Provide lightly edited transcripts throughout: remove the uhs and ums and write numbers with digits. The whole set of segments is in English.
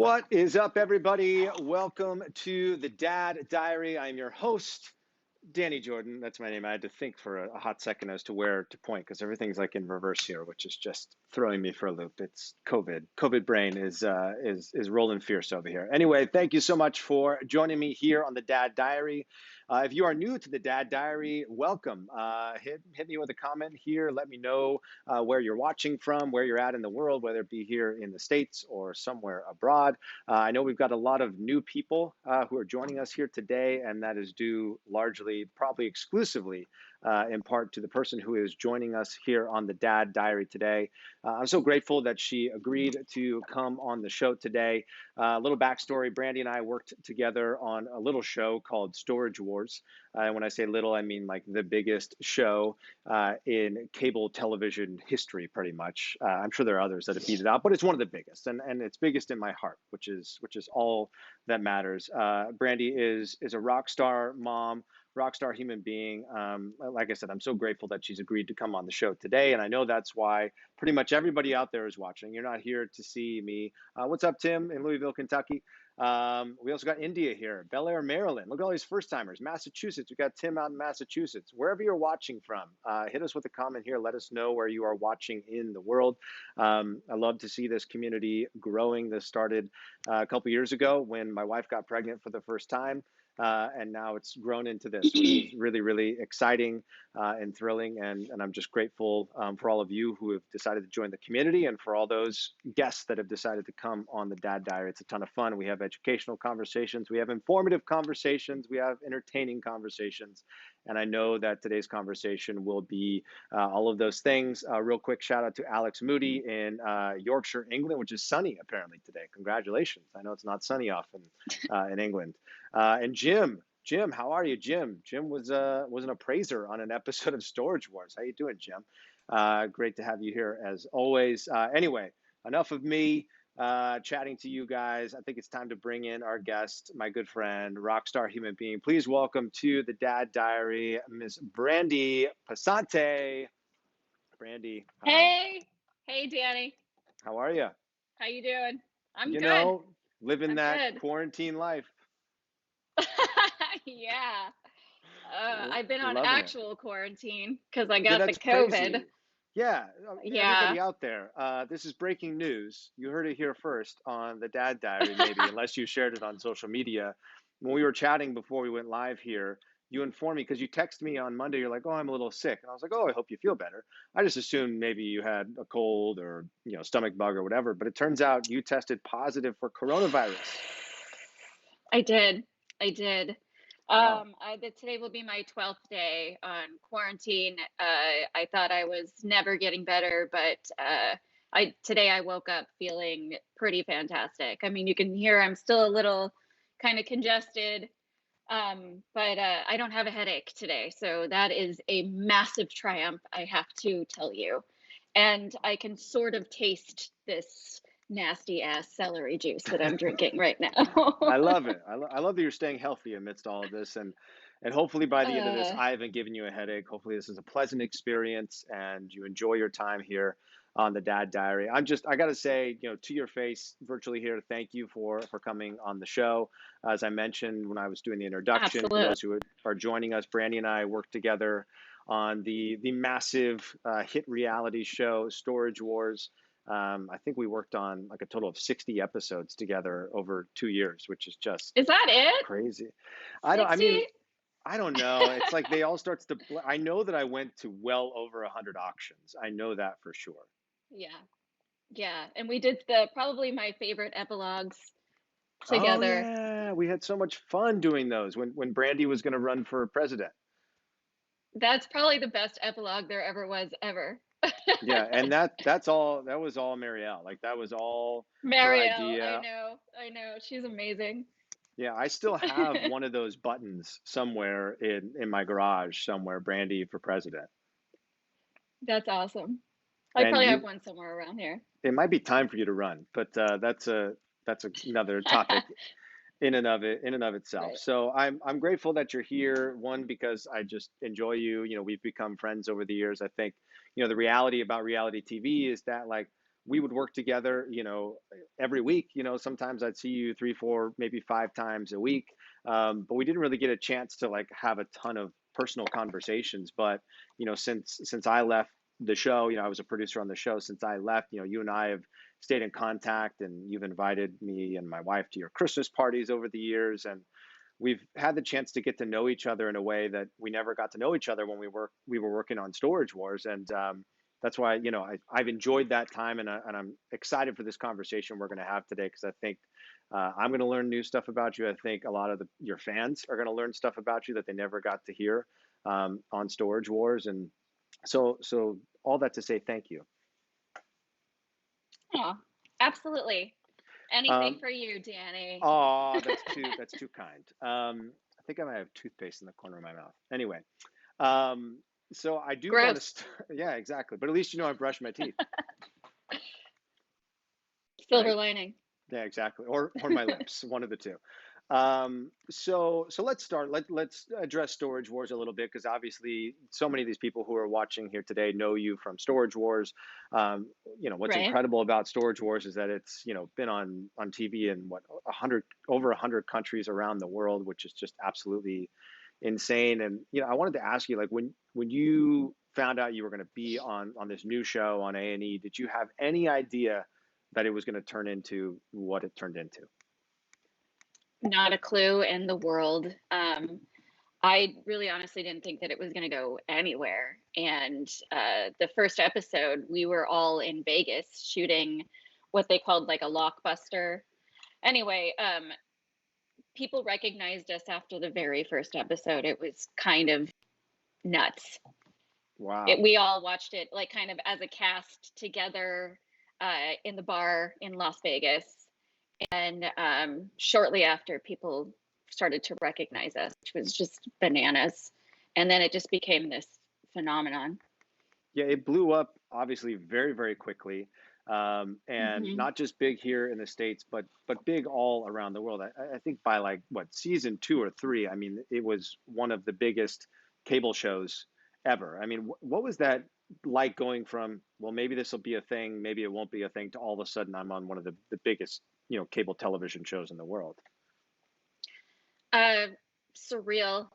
What is up, everybody? Welcome to the Dad Diary. I'm your host, Danny Jordan. That's my name. I had to think for a hot second as to where to point because everything's like in reverse here, which is just throwing me for a loop. It's COVID. COVID brain is rolling fierce over here. Anyway, thank you so much for joining me here on the Dad Diary. If you are new to the Dad Diary, welcome. Hit me with a comment here. Let me know where you're watching from, where you're at in the world, whether it be here in the States or somewhere abroad. I know we've got a lot of new people who are joining us here today, and that is due largely, probably exclusively, in part to the person who is joining us here on the Dad Diary today. I'm so grateful that she agreed to come on the show today. A little backstory, Brandi and I worked together on a little show called Storage Wars. And when I say little, I mean like the biggest show in cable television history, pretty much. I'm sure there are others that have beat it out, but it's one of the biggest, and it's biggest in my heart, which is all that matters. Brandi is a rock star mom, rock star human being. Like I said, I'm so grateful that she's agreed to come on the show today, and I know that's why pretty much everybody out there is watching. You're not here to see me. What's up, Tim, in Louisville, Kentucky? We also got India here, Bel Air, Maryland. Look at all these first timers. Massachusetts, we got Tim out in Massachusetts. Wherever you're watching from, hit us with a comment here. Let us know where you are watching in the world. I love to see this community growing. This started a couple years ago when my wife got pregnant for the first time. And now it's grown into this, which is really, really exciting and thrilling. And I'm just grateful for all of you who have decided to join the community and for all those guests that have decided to come on the Dad Diary. It's a ton of fun. We have educational conversations. We have informative conversations. We have entertaining conversations. And I know that today's conversation will be all of those things. Real quick shout out to Alex Moody in Yorkshire, England, which is sunny apparently today. Congratulations. I know it's not sunny often in England. And Jim, how are you, Jim? Jim was an appraiser on an episode of Storage Wars. How you doing, Jim? Great to have you here as always. Anyway, enough of me chatting to you guys. I think it's time to bring in our guest, my good friend, rockstar human being. Please welcome to the Dad Diary, Miss Brandi Passante. Brandi, hi. Hey, Danny. How are you? How you doing? I'm You good. know, living I'm that good. quarantine life. Yeah. I've been on Loving it. actual quarantine because I Yeah, got the that's COVID. crazy. Yeah, Yeah. everybody out there, this is breaking news. You heard it here first on the Dad Diary, maybe, unless you shared it on social media. When we were chatting before we went live here, you informed me because you texted me on Monday. You're like, "Oh, I'm a little sick," and I was like, "Oh, I hope you feel better." I just assumed maybe you had a cold or stomach bug or whatever. But it turns out you tested positive for coronavirus. I did. I did. Wow. Today will be my 12th day on quarantine. I thought I was never getting better, but today I woke up feeling pretty fantastic. I mean, you can hear I'm still a little kind of congested. But I don't have a headache today, so that is a massive triumph, I have to tell you. And I can sort of taste this nasty ass celery juice that I'm drinking right now. I love it. I love that you're staying healthy amidst all of this, and hopefully by the end of this, uh, I haven't given you a headache. Hopefully this is a pleasant experience and you enjoy your time here on the Dad Diary. I got to say, to your face, virtually here, thank you for coming on the show. As I mentioned when I was doing the introduction, for Absolutely. those who are joining us, Brandi and I worked together on the massive hit reality show Storage Wars. I think we worked on like a total of 60 episodes together over 2 years, which is just Is that it? crazy. I mean, 60? I don't know. It's like they all starts to, I know that I went to well over 100 auctions. I know that for sure. Yeah. Yeah. And we did the probably my favorite epilogues Oh together. yeah, we had so much fun doing those when Brandi was going to run for president. That's probably the best epilogue there ever was ever. Yeah, and that was all Marielle. Like that was all her Marielle, idea. I know. She's amazing. Yeah, I still have one of those buttons somewhere in my garage somewhere, Brandi for president. That's awesome. I And probably have you, one somewhere around here. it might be time for you to run, but that's another topic in and of itself. Right. So I'm grateful that you're here. One, because I just enjoy you. We've become friends over the years. I think the reality about reality TV is that like we would work together, every week. Sometimes I'd see you 3, 4, maybe 5 times a week, but we didn't really get a chance to like have a ton of personal conversations. But since I left the show, I was a producer on the show. Since I left, you and I have stayed in contact, and you've invited me and my wife to your Christmas parties over the years, and we've had the chance to get to know each other in a way that we never got to know each other when we were working on Storage Wars. And that's why I've enjoyed that time, and I'm excited for this conversation we're going to have today, because I think I'm going to learn new stuff about you. I think a lot of your fans are going to learn stuff about you that they never got to hear on Storage Wars. And so all that to say, thank you. Oh, absolutely. Anything Um, for you, Danny. Oh, that's too kind. I think I might have toothpaste in the corner of my mouth. Anyway, um, so I do want to. Gross. Yeah, exactly. But at least I brush my teeth, Silver right? lining. Yeah, exactly. Or my lips, one of the two. So let's start. Let's address Storage Wars a little bit, because obviously so many of these people who are watching here today know you from Storage Wars. What's Right. incredible about Storage Wars is that it's been on TV in what 100 countries around the world, which is just absolutely insane. And I wanted to ask you, like, when you found out you were going to be on this new show on A&E, did you have any idea that it was going to turn into what it turned into? Not a clue in the world. I really honestly didn't think that it was going to go anywhere. And the first episode, we were all in Vegas shooting what they called like a lockbuster. Anyway, people recognized us after the very first episode. It was kind of nuts. Wow. We all watched it like kind of as a cast together in the bar in Las Vegas. And shortly after, people started to recognize us, which was just bananas. And then it just became this phenomenon. Yeah, it blew up obviously very, very quickly, and Hmm. not just big here in the States, but big all around the world. I think by like what season two or three, I mean, it was one of the biggest cable shows ever. I mean, what was that like going from, well, maybe this will be a thing, maybe it won't be a thing, to all of a sudden I'm on one of the biggest, cable television shows in the world. Uh, Surreal,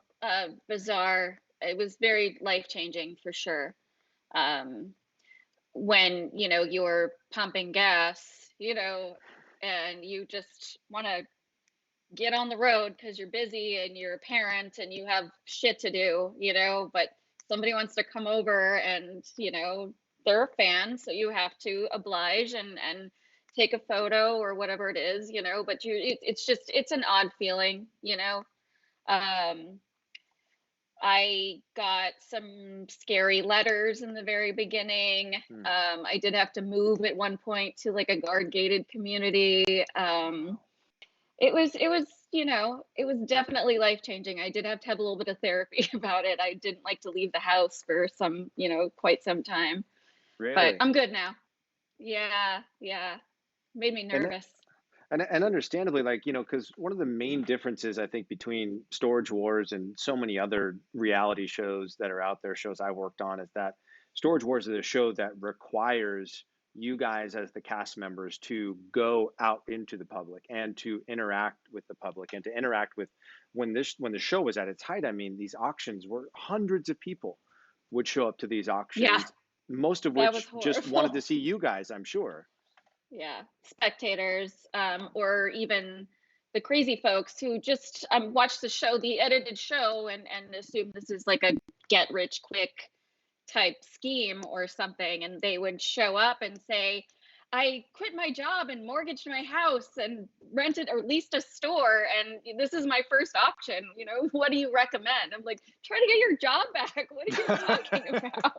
bizarre. It was very life changing for sure. Um, when you're pumping gas, and you just want to get on the road because you're busy and you're a parent and you have shit to do, but somebody wants to come over and, they're a fan, so you have to oblige and take a photo or whatever it is, but it's an odd feeling. Um, I got some scary letters in the very beginning. Hmm. I did have to move at one point to like a guard gated community. It was definitely life changing. I did have to have a little bit of therapy about it. I didn't like to leave the house for quite some time, but Really? I'm good now. Yeah, yeah. Made me And nervous. and understandably, like, because one of the main differences I think between Storage Wars and so many other reality shows that are out there, shows I worked on, is that Storage Wars is a show that requires you guys as the cast members to go out into the public and to interact with the public and to interact with, when the show was at its height, I mean, these auctions were hundreds of people would show up to these Yeah, auctions, most of that was which just wanted to horrible. see you guys, I'm sure. Yeah, spectators, or even the crazy folks who just watch the show, the edited show, and assume this is like a get rich quick type scheme or something, and they would show up and say, I quit my job and mortgaged my house and rented or leased a store, and this is my first option. What do you recommend? I'm like, try to get your job back. What are you talking about?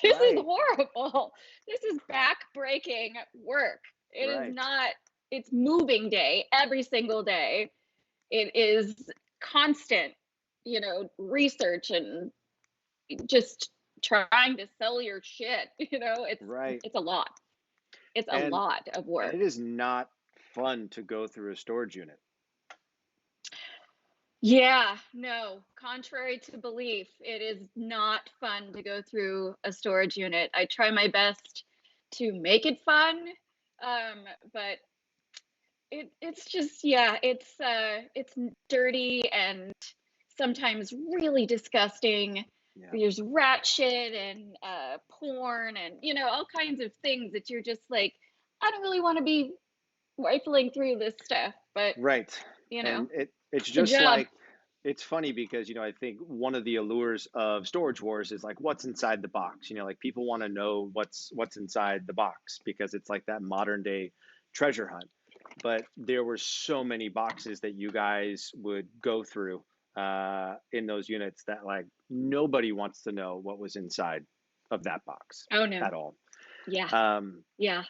This is Right, horrible. This is back-breaking work. It is right. not, it's moving day every single day. It is constant, research and just trying to sell your shit. It's Right. it's a lot. It's a And lot of and work. it is not fun to go through a storage unit. Yeah, no, contrary to belief, it is not fun to go through a storage unit. I try my best to make it fun, but it's just, yeah, it's dirty and sometimes really disgusting. Yeah. There's rat shit and porn and all kinds of things that you're just like, I don't really want to be rifling through this stuff, but Right. you know, And it's the just job. like, it's funny because, I think one of the allures of Storage Wars is like what's inside the box. Like people want to know what's inside the box because it's like that modern day treasure hunt. But there were so many boxes that you guys would go through in those units that like nobody wants to know what was inside of that box Oh no. at all. Yeah. Um, Yeah.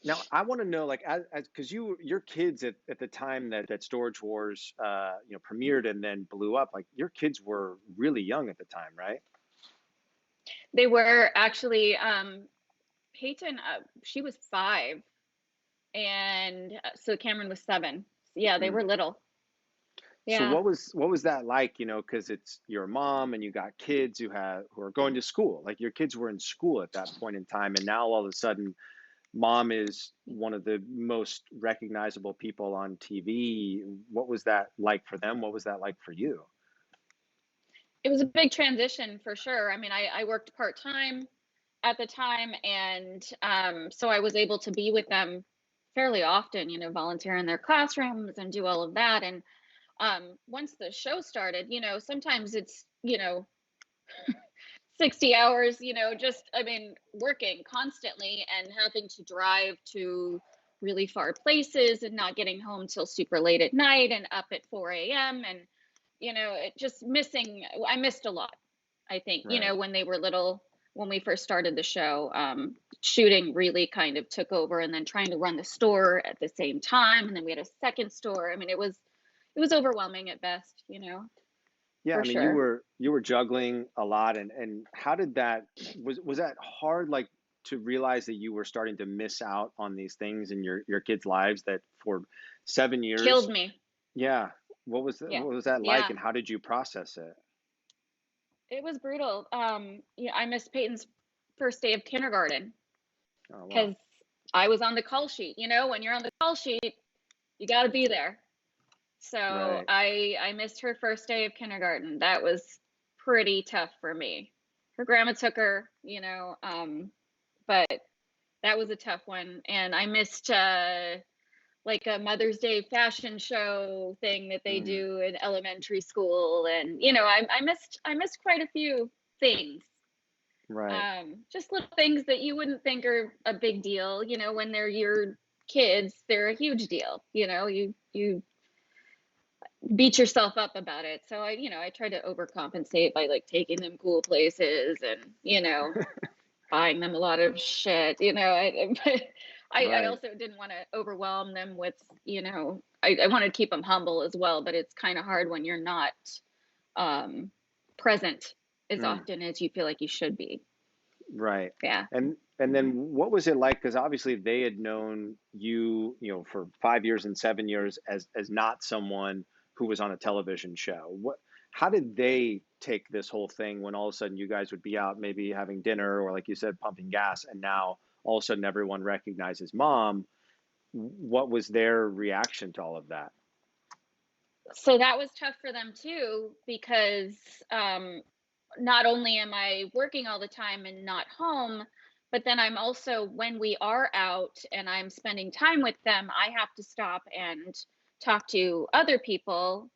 Now I want to know, like, as because your kids at the time that Storage Wars premiered and then blew up, like your kids were really young at the time, right? They were actually Peyton, she was 5, and so Cameron was 7. Yeah, they Mm. were little. So Yeah. what was that like? Because it's your mom and you got kids who are going to school. Like your kids were in school at that point in time, and now all of a sudden, mom is one of the most recognizable people on TV. What was that like for them? What was that like for you? It was a big transition for sure. I mean, I worked part-time at the time, and so I was able to be with them fairly often, volunteer in their classrooms and do all of that. And once the show started, sometimes it's 60 hours, just, I mean, working constantly and having to drive to really far places and not getting home till super late at night and up at 4 a.m. And, it just I missed a lot. I think, Right. when they were little, when we first started the show, shooting really kind of took over, and then trying to run the store at the same time, and then we had a second store. I mean, it was overwhelming at best, Yeah, I for mean, sure. you were juggling a lot, and how did that was that hard, like, to realize that you were starting to miss out on these things in your kids' lives that for 7 years? Killed me. Yeah. Yeah. What was that like, Yeah. and how did you process it? It was brutal. Yeah, I missed Peyton's first day of kindergarten Oh, wow. because I was on the call sheet. When you're on the call sheet, you got to be there. So Right. I missed her first day of kindergarten. That was pretty tough for me. Her grandma took her, but that was a tough one. And I missed like a Mother's Day fashion show thing that they Mm, do in elementary school, and I missed quite a few things. right. Just little things that you wouldn't think are a big deal, when they're your kids, they're a huge deal. You beat yourself up about it. So I try to overcompensate by like taking them cool places and buying them a lot of shit. But I Right. also didn't want to overwhelm them with I wanted to keep them humble as well. But it's kind of hard when you're not um, present as Mm, often as you feel like you should be. right. Yeah. And then what was it like? Because obviously they had known you, for 5 years and 7 years as not someone who was on a television show. How did they take this whole thing when all of a sudden you guys would be out maybe having dinner or like you said, pumping gas, and now all of a sudden everyone recognizes mom? What was their reaction to all of that? So that was tough for them too, because not only am I working all the time and not home, but then I'm also, when we are out and I'm spending time with them, I have to stop and talk to other people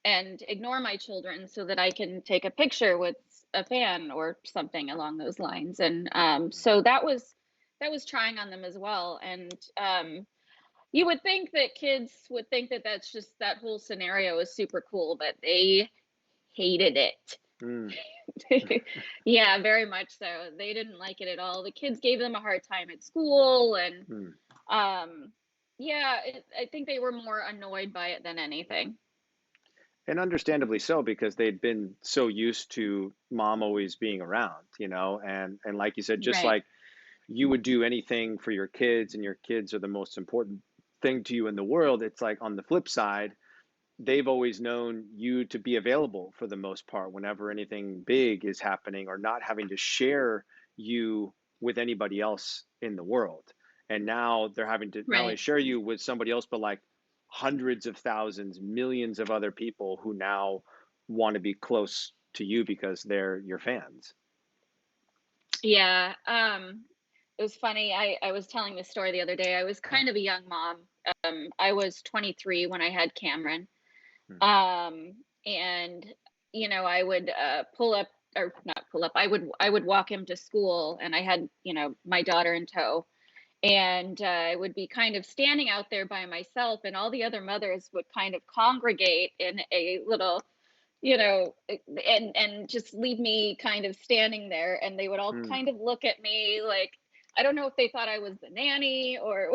and ignore my children so that I can take a picture with a fan or something along those lines. And so that was trying on them as well. And you would think that kids would think that that's just, that whole scenario is super cool, but they hated it. Mm, Yeah, very much so. They didn't like it at all. The kids gave them a hard time at school, and mm. um, yeah, I think they were more annoyed by it than anything. And understandably so, because they'd been so used to mom always being around, and like you said, just Right, like you would do anything for your kids and your kids are the most important thing to you in the world. It's like on the flip side, they've always known you to be available for the most part whenever anything big is happening or not having to share you with anybody else in the world. And now they're having to not only right. share you with somebody else, but like hundreds of thousands, millions of other people who now want to be close to you because they're your fans. Yeah, it was funny. I was telling this story the other day. I was kind of a young mom. I was 23 when I had Cameron. Hmm. And I would pull up, or not pull up. I would walk him to school, and I had my daughter in tow, and I would be kind of standing out there by myself, and all the other mothers would kind of congregate in a little, and just leave me kind of standing there, and they would all Hmm. kind of look at me like, I don't know if they thought I was the nanny or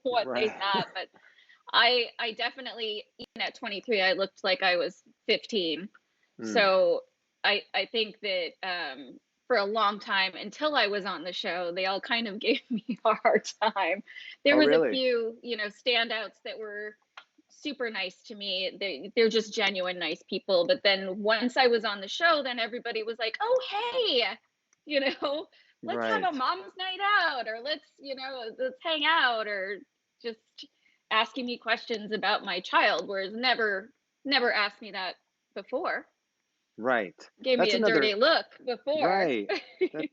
what they Right. thought, but I definitely, even at 23, I looked like I was 15. Hmm. So I think that for a long time, until I was on the show, they all kind of gave me a hard time. There Oh, was a really? few, standouts that were super nice to me. They're just genuine nice people. But then once I was on the show, then everybody was like, "Oh, hey, you know, let's have a Right. mom's night out, or let's hang out, or just asking me questions about my child," whereas never asked me that before. Right. Gave me That's a dirty another. look before. Right.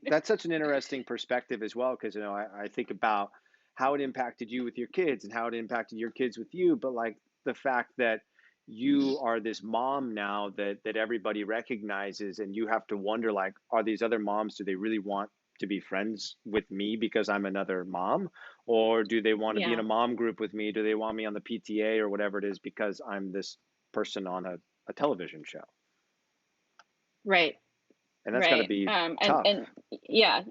That's such an interesting perspective as well, because I think about how it impacted you with your kids and how it impacted your kids with you, but like the fact that you are this mom now that everybody recognizes, and you have to wonder like, are these other moms, do they really want to be friends with me because I'm another mom, or do they want to be in a Yeah, mom group with me? Do they want me on the PTA or whatever it is because I'm this person on a television show? right. And that's got to Right. be And tough. yeah,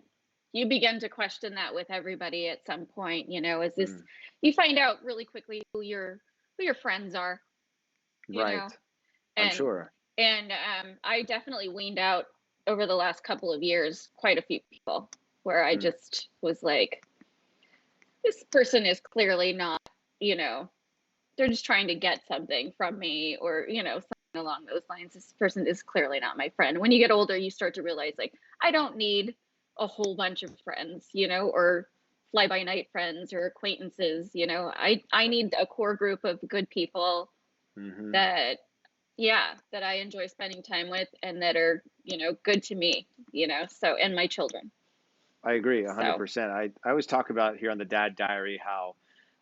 you begin to question that with everybody at some point, is this Mm, you find out really quickly who your friends are, you right. know. I'm And sure. I definitely weaned out over the last couple of years quite a few people where I Mm, just was like, this person is clearly not, you know, they're just trying to get something from me, or something along those lines. This person is clearly not my friend. When you get older, you start to realize, like, I don't need a whole bunch of friends, or fly by night friends or acquaintances. I need a core group of good people hmm that, yeah, that I enjoy spending time with, and that are good to me, so, and my children. I agree So 100%. I always talk about here on the Dad Diary how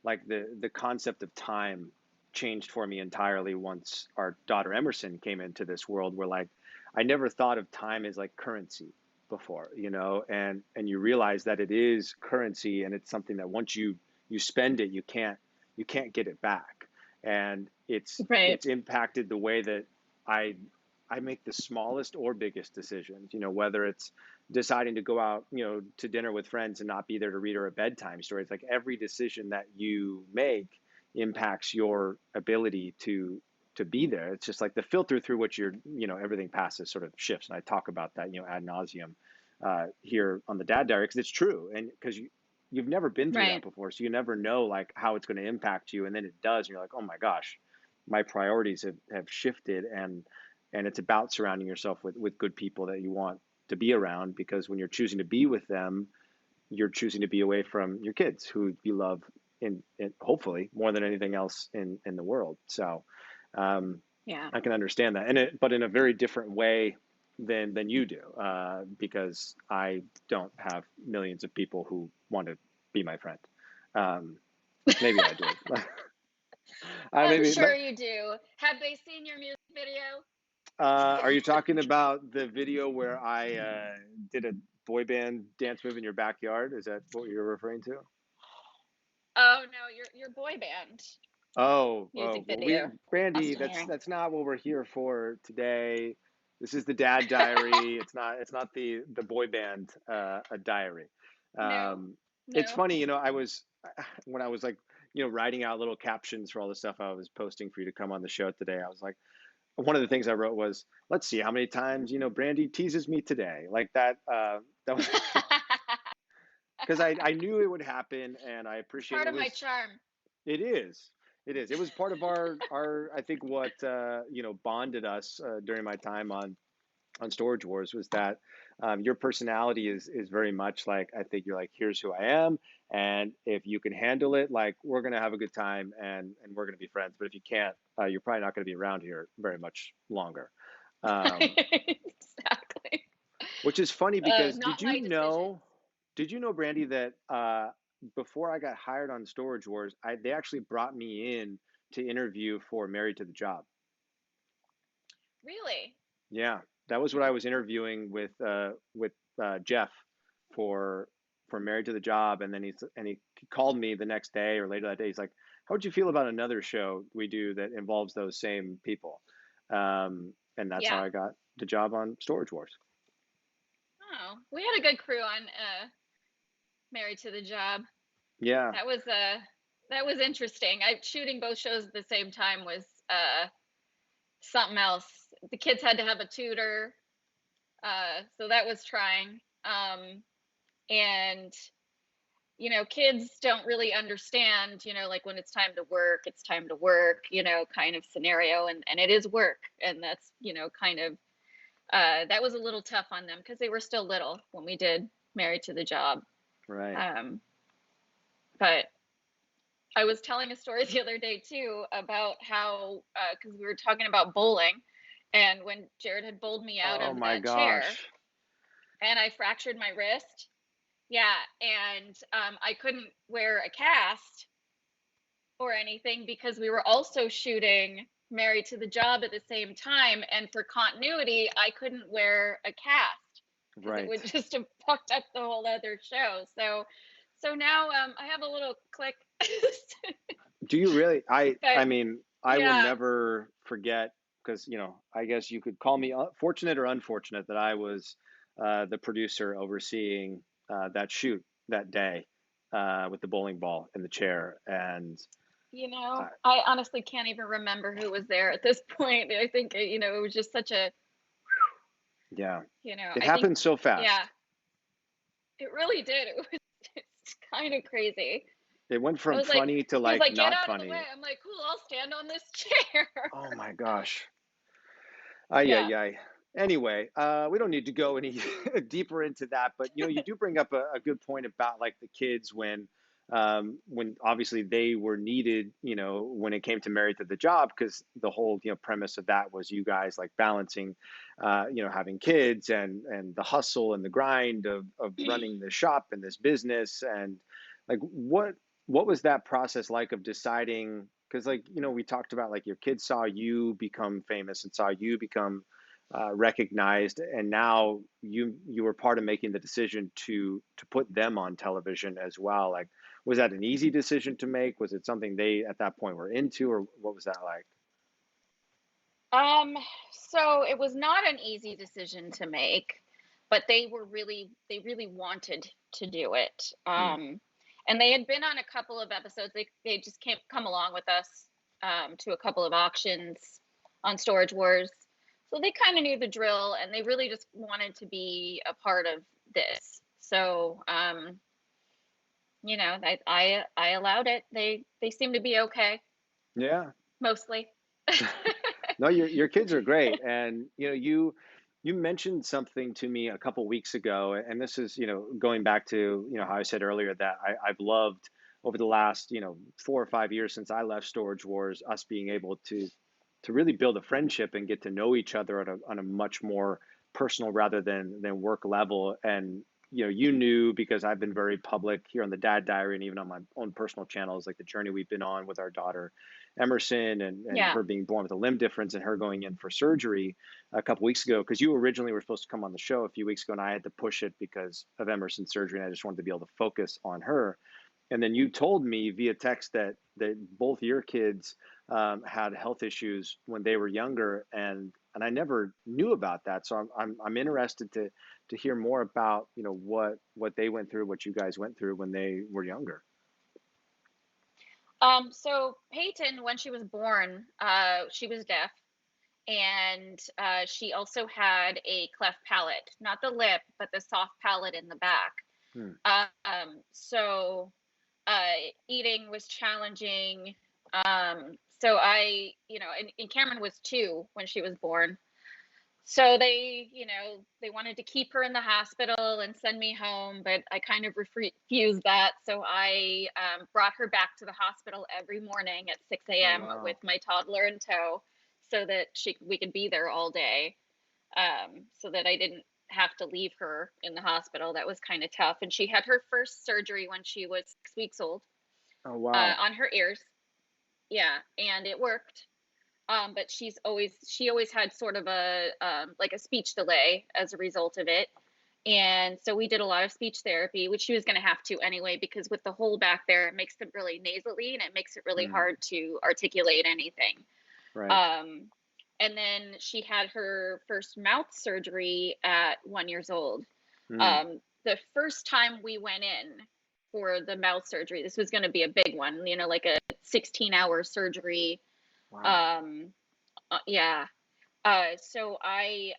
like the concept of time changed for me entirely once our daughter Emerson came into this world where like I never thought of time as like currency before, and you realize that it is currency and it's something that once you spend it, you can't get it back. And right. it's impacted the way that I I make the smallest or biggest decisions, whether it's deciding to go out, to dinner with friends and not be there to read her a bedtime story. It's like every decision that you make impacts your ability to be there. It's just like the filter through which everything passes sort of shifts. And I talk about that, ad nauseum here on the Dad Diary because it's true, and because you've never been through that Right. before, so you never know like how it's going to impact you, and then it does, and you're like, oh my gosh, my priorities have shifted, and it's about surrounding yourself with good people that you want to be around, because when you're choosing to be with them, you're choosing to be away from your kids who you love in hopefully more than anything else in the world. So um, Yeah. I can understand that, but in a very different way than you do, because I don't have millions of people who want to be my friend. Um, maybe I do. I I'm maybe. sure you do. Have they seen your music video? Are you talking about the video where I did a boy band dance move in your backyard? Is that what you're referring to? Oh no, your boy band Oh, music well, video. Lost Brandy, in that's hearing. that's not what we're here for today. This is the Dad Diary. It's not the boy band a diary. No, Um, it's no. funny, I was when I was like, writing out little captions for all the stuff I was posting for you to come on the show today. I was like, one of the things I wrote was, let's see how many times, Brandy teases me today. Like that, that was because I knew it would happen, and I It's appreciate part it of my was charm. it is. It is. It was part of our I think what bonded us during my time on Storage Wars was that your personality is very much like, I think you're like, here's who I am, and if you can handle it, like we're gonna have a good time, and we're gonna be friends. But if you can't, you're probably not gonna be around here very much longer. Um, Exactly. which is funny because Not my decision. did you know, Brandy, that before I got hired on Storage Wars, they actually brought me in to interview for Married to the Job. Really? Yeah, that was what I was interviewing with Jeff for for Married to the Job, and then he called me the next day or later that day. He's like, "How would you feel about another show we do that involves those same people?" And that's how Yeah. I got the job on Storage Wars. Oh, we had a good crew on Married to the Job. Yeah, That was interesting. I shooting both shows at the same time was something else. The kids had to have a tutor, so that was trying. And kids don't really understand, like when it's time to work, kind of scenario, and it is work, and that's kind of that was a little tough on them because they were still little when we did Married to the Job. right. Um, but I was telling a story the other day too about how, because we were talking about bowling, and when Jared had bowled me out Oh of my that chair gosh. and I fractured my wrist. Yeah, and I couldn't wear a cast or anything because we were also shooting Married to the Job at the same time, and for continuity, I couldn't wear a cast because it Right. would just have fucked up the whole other show. So now I have a little click. Do you really? I But mean, I will yeah, never forget. because I guess you could call me fortunate or unfortunate that I was the producer overseeing that shoot that day with the bowling ball in the chair, and uh, I honestly can't even remember who was there at this point. I think, it was just such a, yeah, it I think, happened so yeah, fast. it really did. It was it's kind of crazy. It went I from was like, funny to he was like like, get not out of the way. funny. I'm like, cool, I'll stand on this chair. Oh my gosh. Ay, Yeah. ay, ay. Anyway, we don't need to go any deeper into that, but you do bring up a good point about like the kids when obviously they were needed, when it came to Married to the Job, because the whole premise of that was you guys like balancing, having kids and the hustle and the grind of running the shop and this business, and like what was that process like of deciding? Because like we talked about like your kids saw you become famous and saw you become recognized, and now you were part of making the decision to put them on television as well. Like, was that an easy decision to make? Was it something they at that point were into, or what was that like? Um, so it was not an easy decision to make, but they really wanted to do it. Hmm. And they had been on a couple of episodes. They just can't come along with us to a couple of auctions on Storage Wars. So they kind of knew the drill, and they really just wanted to be a part of this. So, I allowed it. They seem to be okay, Yeah. mostly. No, your kids are great, and you mentioned something to me a couple weeks ago, and this is going back to how I said earlier that I've loved over the last 4 or 5 years since I left Storage Wars, us being able to really build a friendship and get to know each other on a much more personal rather than work level. And you knew, because I've been very public here on the Dad Diary and even on my own personal channels, like the journey we've been on with our daughter Emerson, and Yeah. her being born with a limb difference and her going in for surgery a couple weeks ago, because you originally were supposed to come on the show a few weeks ago and I had to push it because of Emerson's surgery, and I just wanted to be able to focus on her. And then you told me via text that both your kids had health issues when they were younger, and I never knew about that. So I'm interested to hear more about what they went through, what you guys went through when they were younger. So Peyton, when she was born, she was deaf, and she also had a cleft palate, not the lip, but the soft palate in the back. Hmm. So uh, eating was challenging. So and Cameron was 2 when she was born. So they wanted to keep her in the hospital and send me home, but I kind of refused that. So I brought her back to the hospital every morning at 6 Oh a.m. wow. with my toddler in tow, so that we could be there all day. So that I didn't have to leave her in the hospital. That was kind of tough. And she had her first surgery when she was 6 weeks old, Oh wow. on her ears. Yeah, and it worked. But she always had sort of a like a speech delay as a result of it. And so we did a lot of speech therapy, which she was going to have to anyway, because with the hole back there, it makes them really nasally and it makes it really Hmm. hard to articulate anything. Right. Um, and then she had her first mouth surgery at 1 years old. Hmm. The first time we went in for the mouth surgery, this was going to be a big one, like a 16-hour surgery. Wow. Um, yeah. So I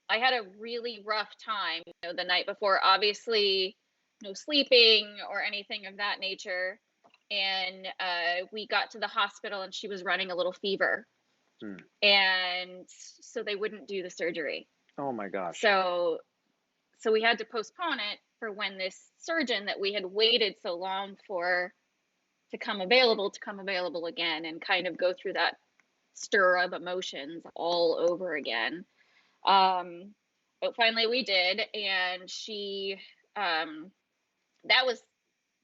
had a really rough time, the night before. Obviously, no sleeping or anything of that nature. And we got to the hospital, and she was running a little fever, Hmm. and so they wouldn't do the surgery. Oh my gosh. So we had to postpone it for when this surgeon that we had waited so long for to come available again, and kind of go through that stir of emotions all over again. Um, but finally we did, and that was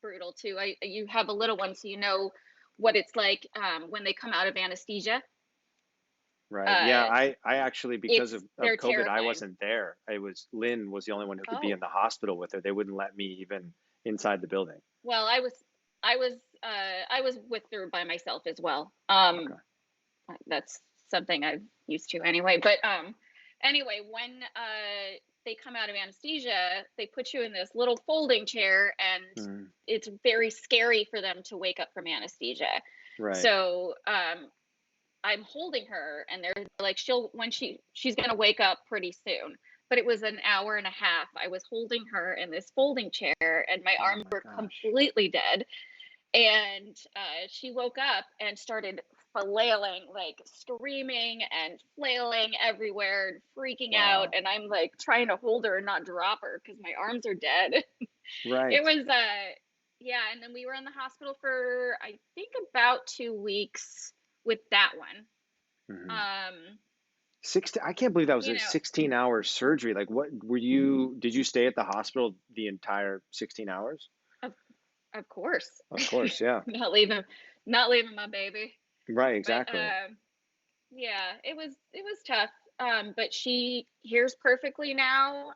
brutal too. You have a little one, so you know what it's like when they come out of anesthesia. Right. Yeah, Uh, I actually, because of they're COVID, I terrifying. wasn't there. Lynn was the only one who could be in Oh, the hospital with her. They wouldn't let me even inside the building. well, I was with her by myself as well. Okay. That's something I've used to anyway. But anyway, when they come out of anesthesia, they put you in this little folding chair, and Mm, it's very scary for them to wake up from anesthesia. right. So I'm holding her, and they're like, she's gonna wake up pretty soon. But it was an hour and a half. I was holding her in this folding chair, and my Oh arms my were gosh. completely dead. And she woke up and started flailing, like screaming and flailing everywhere and freaking out. Wow. And I'm like trying to hold her and not drop her because my arms are dead. It Right. was, yeah. And then we were in the hospital for, I think, about 2 weeks with that one. Hmm. Um, 60, I can't believe that was you a know, 16-hour surgery. Like, what were you, did you stay at the hospital the entire 16 hours? of, of course, Of course, yeah. not leaving, not leaving my baby. Right, But exactly. yeah, it was tough. But she hears perfectly now.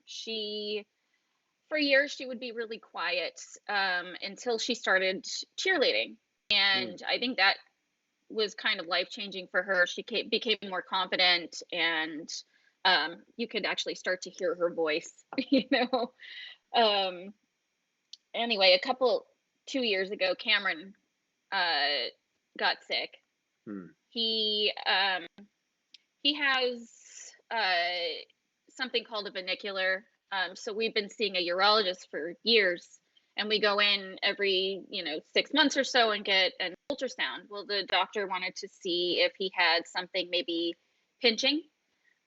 She For years she would be really quiet until she started cheerleading, Mm, and I think that was kind of life changing for her. She became more confident, and you could actually start to hear her voice. You know. Um, anyway, 2 years ago, Cameron uh, got sick. mm, He um, he has something called a vernacular. So we've been seeing a urologist for years, and we go in every 6 months or so and get an ultrasound. Well, the doctor wanted to see if he had something maybe pinching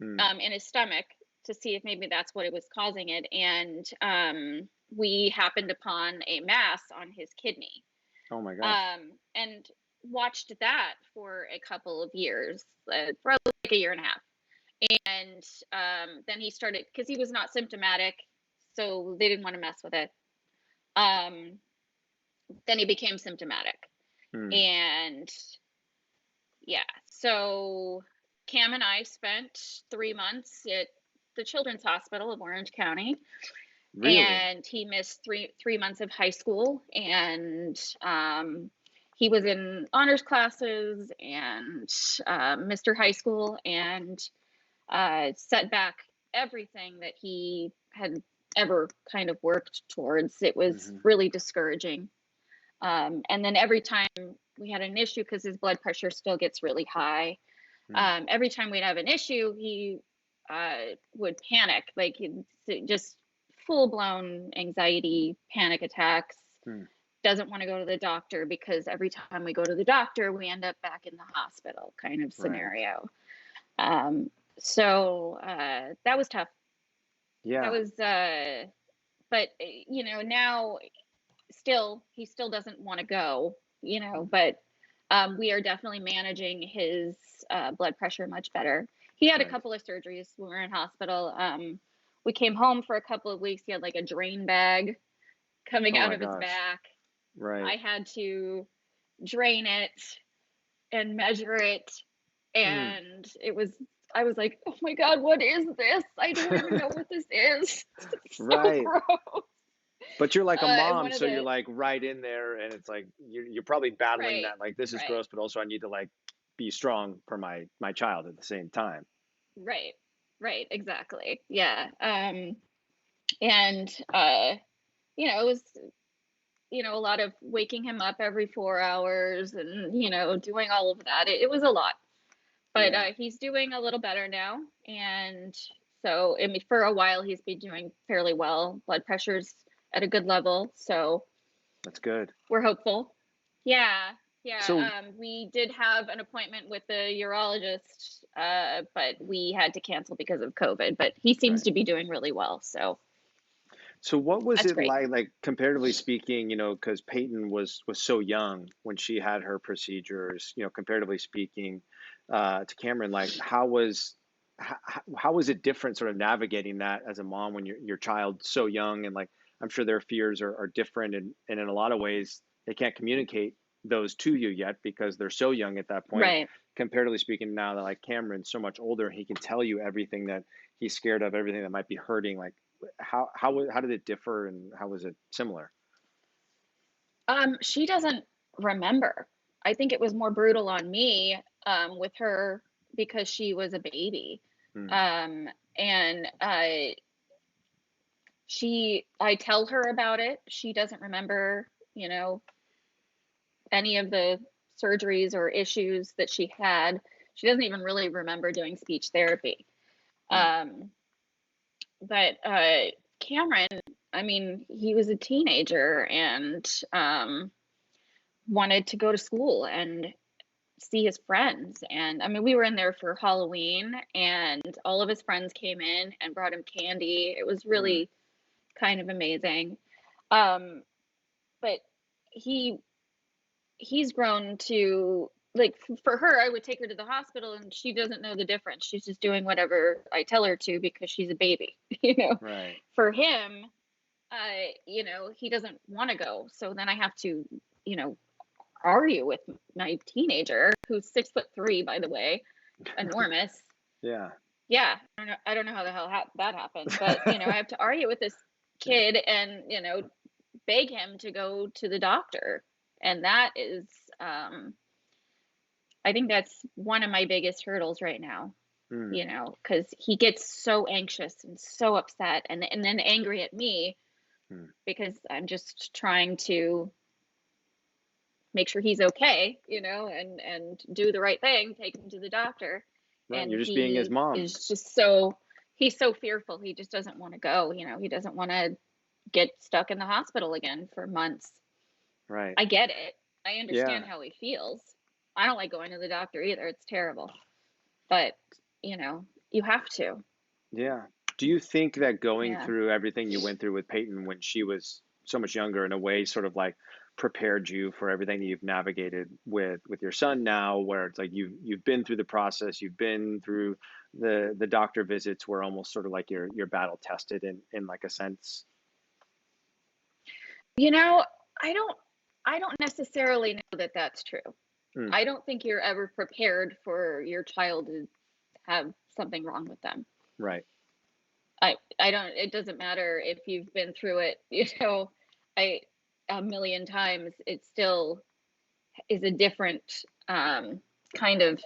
mm. in his stomach, to see if maybe that's what it was causing it. And we happened upon a mass on his kidney, Oh my gosh. and watched that for a couple of years, probably like a year and a half. And then he started, because he was not symptomatic, so they didn't want to mess with it. Um, then he became symptomatic. Mm, And yeah, so Cam and I spent 3 months at the Children's Hospital of Orange County, really? and he missed three months of high school. And he was in honors classes and Mr. High School, and set back everything that he had ever kind of worked towards. It was Hmm. really discouraging. And then every time we had an issue, because his blood pressure still gets really high, Mm, every time we'd have an issue, he would panic, like just full blown anxiety, panic attacks. mm. Doesn't want to go to the doctor, because every time we go to the doctor, we end up back in the hospital, kind of Right. scenario. Um, so that was tough. That Yeah. was, but now still, he still doesn't want to go, but we are definitely managing his blood pressure much better. He had a Right. couple of surgeries when we were in hospital. We came home for a couple of weeks. He had like a drain bag coming Oh out my of his gosh. back. Right. I had to drain it and measure it, Mm. and I was like, oh my God, what is this? I don't even know what this is. It's so Right. gross. But you're like a And mom, one of so you're the like right in there, and it's like you're probably battling Right, that, like, this is right, gross, but also I need to like be strong for my child at the same time. right, right, exactly. Yeah. And it was, a lot of waking him up every 4 hours, and, doing all of that. It was a lot. But Yeah, he's doing a little better now. And so, I mean, for a while, he's been doing fairly well. Blood pressure's at a good level. So that's good. we're hopeful. Yeah. Yeah. So We did have an appointment with the urologist, but we had to cancel because of COVID. But he seems right. to be doing really well. So So what was that's it great. like comparatively speaking, because Peyton was so young when she had her procedures, comparatively speaking, to Cameron, like how was it different sort of navigating that as a mom when your child's so young, and like I'm sure their fears are different, and in a lot of ways they can't communicate those to you yet because they're so young at that point. Right. Comparatively speaking, now that like Cameron's so much older, he can tell you everything that he's scared of, everything that might be hurting. Like how did it differ, and how was it similar? She doesn't remember. I think it was more brutal on me, with her because she was a baby. Mm, And I tell her about it. She doesn't remember, any of the surgeries or issues that she had. She doesn't even really remember doing speech therapy. mm, Um, but Cameron, I mean, he was a teenager and wanted to go to school and see his friends. And I mean, we were in there for Halloween, and all of his friends came in and brought him candy. It was mm, really kind of amazing. Um, but he he's grown to like for her, I would take her to the hospital and she doesn't know the difference. She's just doing whatever I tell her to because she's a baby, you know. right. For him, he doesn't want to go. So then I have to, you know, argue with my teenager who's 6'3", by the way, enormous. Yeah. Yeah, I don't know how the hell that happened, but I have to argue with this Yeah. kid and beg him to go to the doctor, and that is, I think that's one of my biggest hurdles right now. Mm, Because he gets so anxious and so upset, and then angry at me mm. because I'm just trying to make sure he's okay, and do the right thing, take him to the doctor. Right. And You're just being his mom. he's so fearful. He just doesn't want to go, he doesn't want to get stuck in the hospital again for months. Right. I get it. I Yeah. understand how he feels. I don't like going to the doctor either. It's terrible. But, you have to. Yeah. Do you think that going Yeah. through everything you went through with Peyton when she was so much younger, in a way, sort of like prepared you for everything that you've navigated with your son now, where it's like you've been through the process, you've been through the doctor visits, where almost sort of like you're battle tested in like a sense. You know, I don't I don't necessarily know that that's true. Mm, I don't think you're ever prepared for your child to have something wrong with them. right. I don't it doesn't matter if you've been through it, I a million times, it still is a different kind of,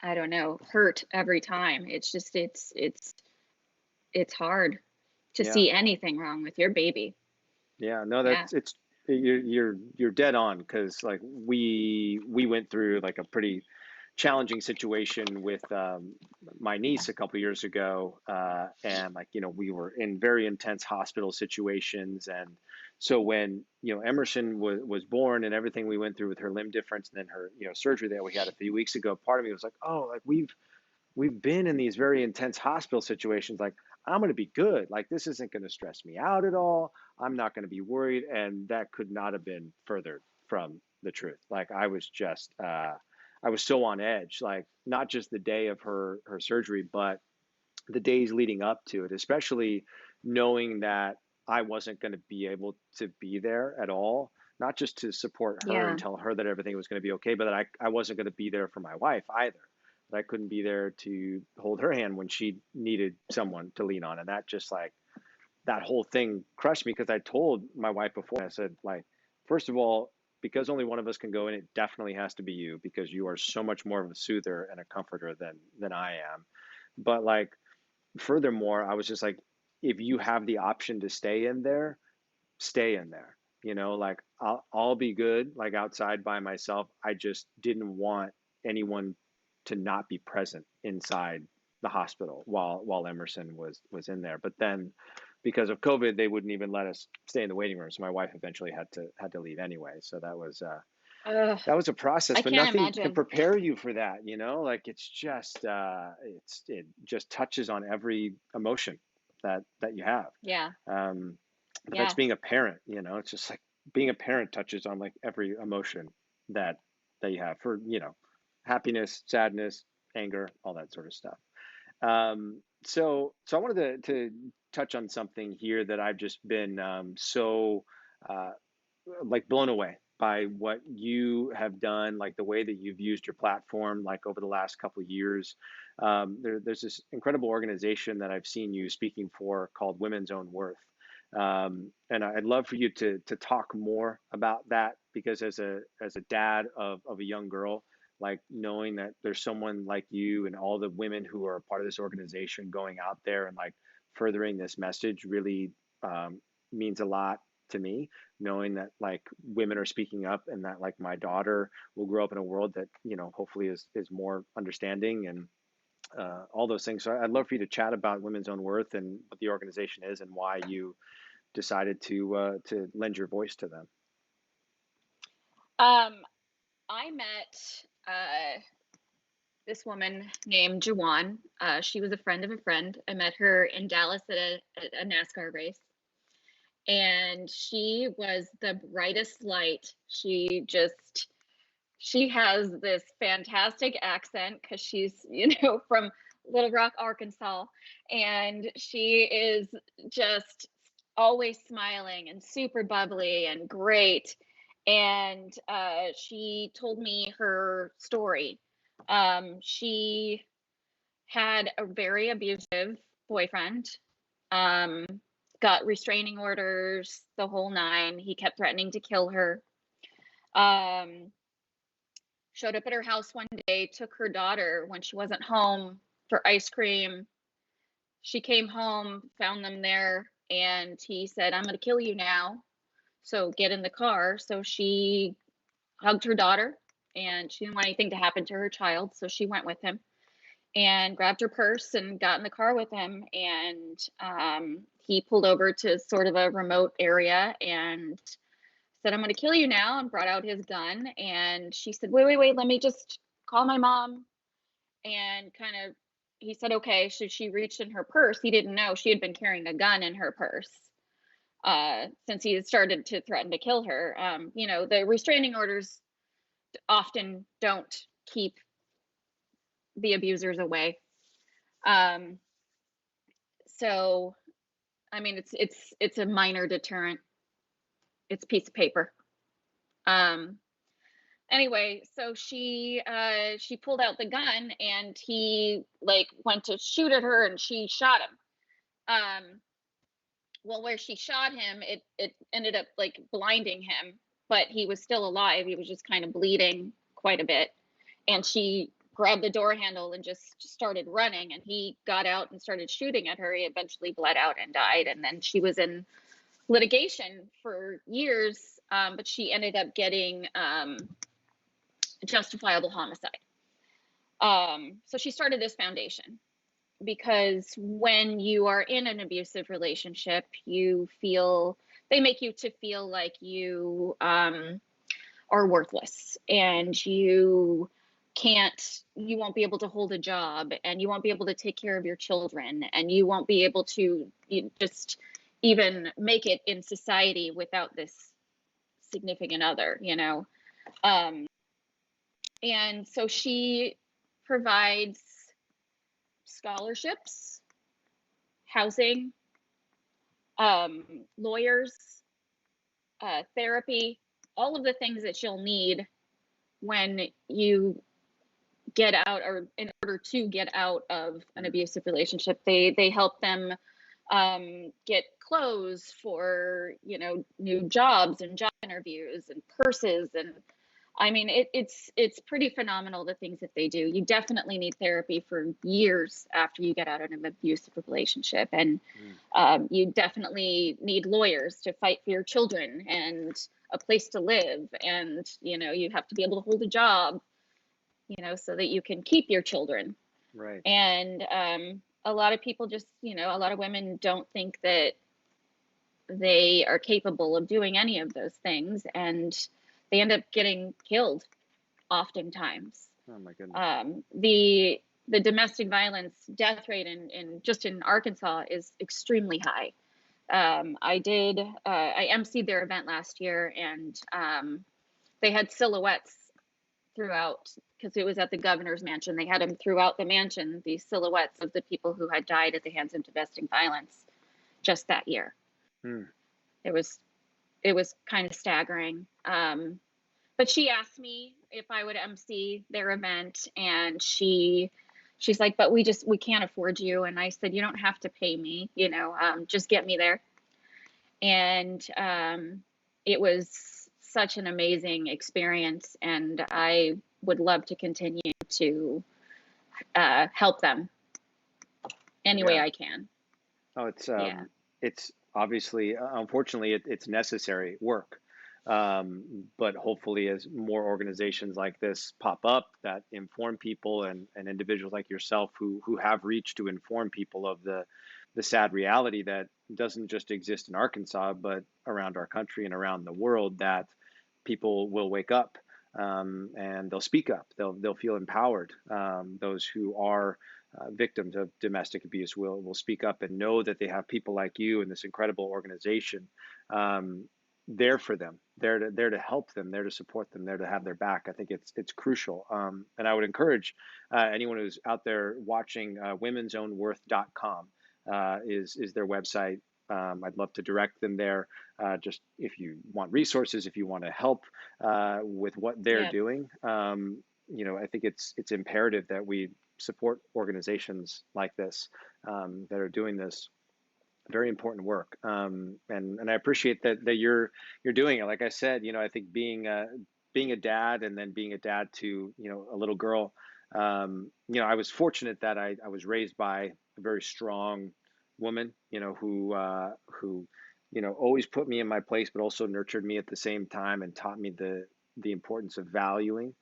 I don't know, hurt every time. It's just it's hard to Yeah. see anything wrong with your baby. Yeah, no, Yeah. you're dead on, because like we went through like a pretty challenging situation with my niece a couple years ago, and like we were in very intense hospital situations, and so when Emerson was born and everything we went through with her limb difference and then her surgery that we had a few weeks ago, part of me was like, oh, like we've been in these very intense hospital situations. Like, I'm going to be good. Like, this isn't going to stress me out at all. I'm not going to be worried. And that could not have been further from the truth. Like, I was so on edge, like not just the day of her surgery, but the days leading up to it, especially knowing that I wasn't going to be able to be there at all, not just to support her and Yeah. tell her that everything was going to be okay, but that I wasn't going to be there for my wife either. That I couldn't be there to hold her hand when she needed someone to lean on. And that just like, that whole thing crushed me, because I told my wife before, I said, like, first of all, because only one of us can go, and it definitely has to be you, because you are so much more of a soother and a comforter than I am. But like, furthermore, I was just like, if you have the option to stay in there, stay in there. Like, I'll be good, like outside by myself. I just didn't want anyone to not be present inside the hospital while Emerson was in there. But then, because of COVID, they wouldn't even let us stay in the waiting room. So my wife eventually had to leave anyway. So Ugh, that was a process, I but can't nothing can imagine. prepare you for that. Like, it just touches on every emotion that you have. Yeah. Um, but that's Yeah. being a parent. It's just like being a parent touches on like every emotion that you have, for happiness, sadness, anger, all that sort of stuff. So I wanted to touch on something here that I've just been so uh, like blown away by what you have done, like the way that you've used your platform, like over the last couple of years. There's this incredible organization that I've seen you speaking for called Women's Own Worth. And I'd love for you to talk more about that, because as a dad of a young girl, like knowing that there's someone like you and all the women who are a part of this organization going out there and like furthering this message really means a lot to me, knowing that like women are speaking up, and that like my daughter will grow up in a world that, you know, hopefully is more understanding, and all those things. So I'd love for you to chat about Women's Own Worth and what the organization is and why you decided to lend your voice to them. Um, I met this woman named Jawan. She was a friend of a friend. I met her in Dallas at a NASCAR race, and she was the brightest light. She has this fantastic accent because she's, from Little Rock, Arkansas, and she is just always smiling and super bubbly and great. And she told me her story. She had a very abusive boyfriend, um, got restraining orders, the whole nine. He kept threatening to kill her. Um, Showed up at her house one day, took her daughter when she wasn't home for ice cream. She came home, found them there, and he said, "I'm going to kill you now. So get in the car." So she hugged her daughter, and she didn't want anything to happen to her child. So she went with him and grabbed her purse and got in the car with him. And he pulled over to sort of a remote area and said, "I'm going to kill you now," and brought out his gun. And she said, wait, let me just call my mom. And he said, okay. So she reached in her purse. He didn't know she had been carrying a gun in her purse since he had started to threaten to kill her. The restraining orders often don't keep the abusers away. So, I mean, it's a minor deterrent. It's a piece of paper. Anyway, so she pulled out the gun, and he like went to shoot at her, and she shot him. Well, where she shot him, it ended up like blinding him, but he was still alive. He was just kind of bleeding quite a bit. And she grabbed the door handle and just started running, and he got out and started shooting at her. He eventually bled out and died. And then she was in litigation for years, but she ended up getting justifiable homicide. So she started this foundation because when you are in an abusive relationship, they make you to feel like you are worthless, and you won't be able to hold a job, and you won't be able to take care of your children, and you won't be able to just even make it in society without this significant other, and so she provides scholarships, housing, lawyers, therapy, all of the things that you'll need when you get out, or in order to get out of an abusive relationship. They help them get clothes for new jobs and job interviews and purses. And I mean, it's pretty phenomenal, the things that they do. You definitely need therapy for years after you get out of an abusive relationship, and you definitely need lawyers to fight for your children and a place to live, and you have to be able to hold a job, so that you can keep your children. Right. And a lot of people just, a lot of women don't think that they are capable of doing any of those things, and they end up getting killed oftentimes. Oh my goodness. The domestic violence death rate in Arkansas is extremely high. I emceed their event last year, and they had silhouettes throughout, because it was at the governor's mansion. They had them throughout the mansion, these silhouettes of the people who had died at the hands of domestic violence just that year. It was kind of staggering. But she asked me if I would MC their event, and she's like, "But we can't afford you." And I said, "You don't have to pay me, just get me there." And it was such an amazing experience, and I would love to continue to help them any way Yeah. I can. Oh, Yeah. it's obviously, unfortunately, it's necessary work. But hopefully, as more organizations like this pop up that inform people, and individuals like yourself who have reached to inform people of the sad reality that doesn't just exist in Arkansas, but around our country and around the world, that people will wake up, and they'll speak up. They'll feel empowered. Those who are victims of domestic abuse will speak up and know that they have people like you and this incredible organization, um, there for them, there to help them, there to support them, there to have their back. I think it's crucial. And I would encourage anyone who's out there watching, womensownworth.com is their website. I'd love to direct them there. Just if you want resources, if you want to help with what they're Yeah. doing, I think it's imperative that we support organizations like this, that are doing this very important work. And I appreciate that you're doing it. Like I said, I think being a dad, and then being a dad to a little girl. I was fortunate that I was raised by a very strong woman, who always put me in my place, but also nurtured me at the same time, and taught me the importance of valuing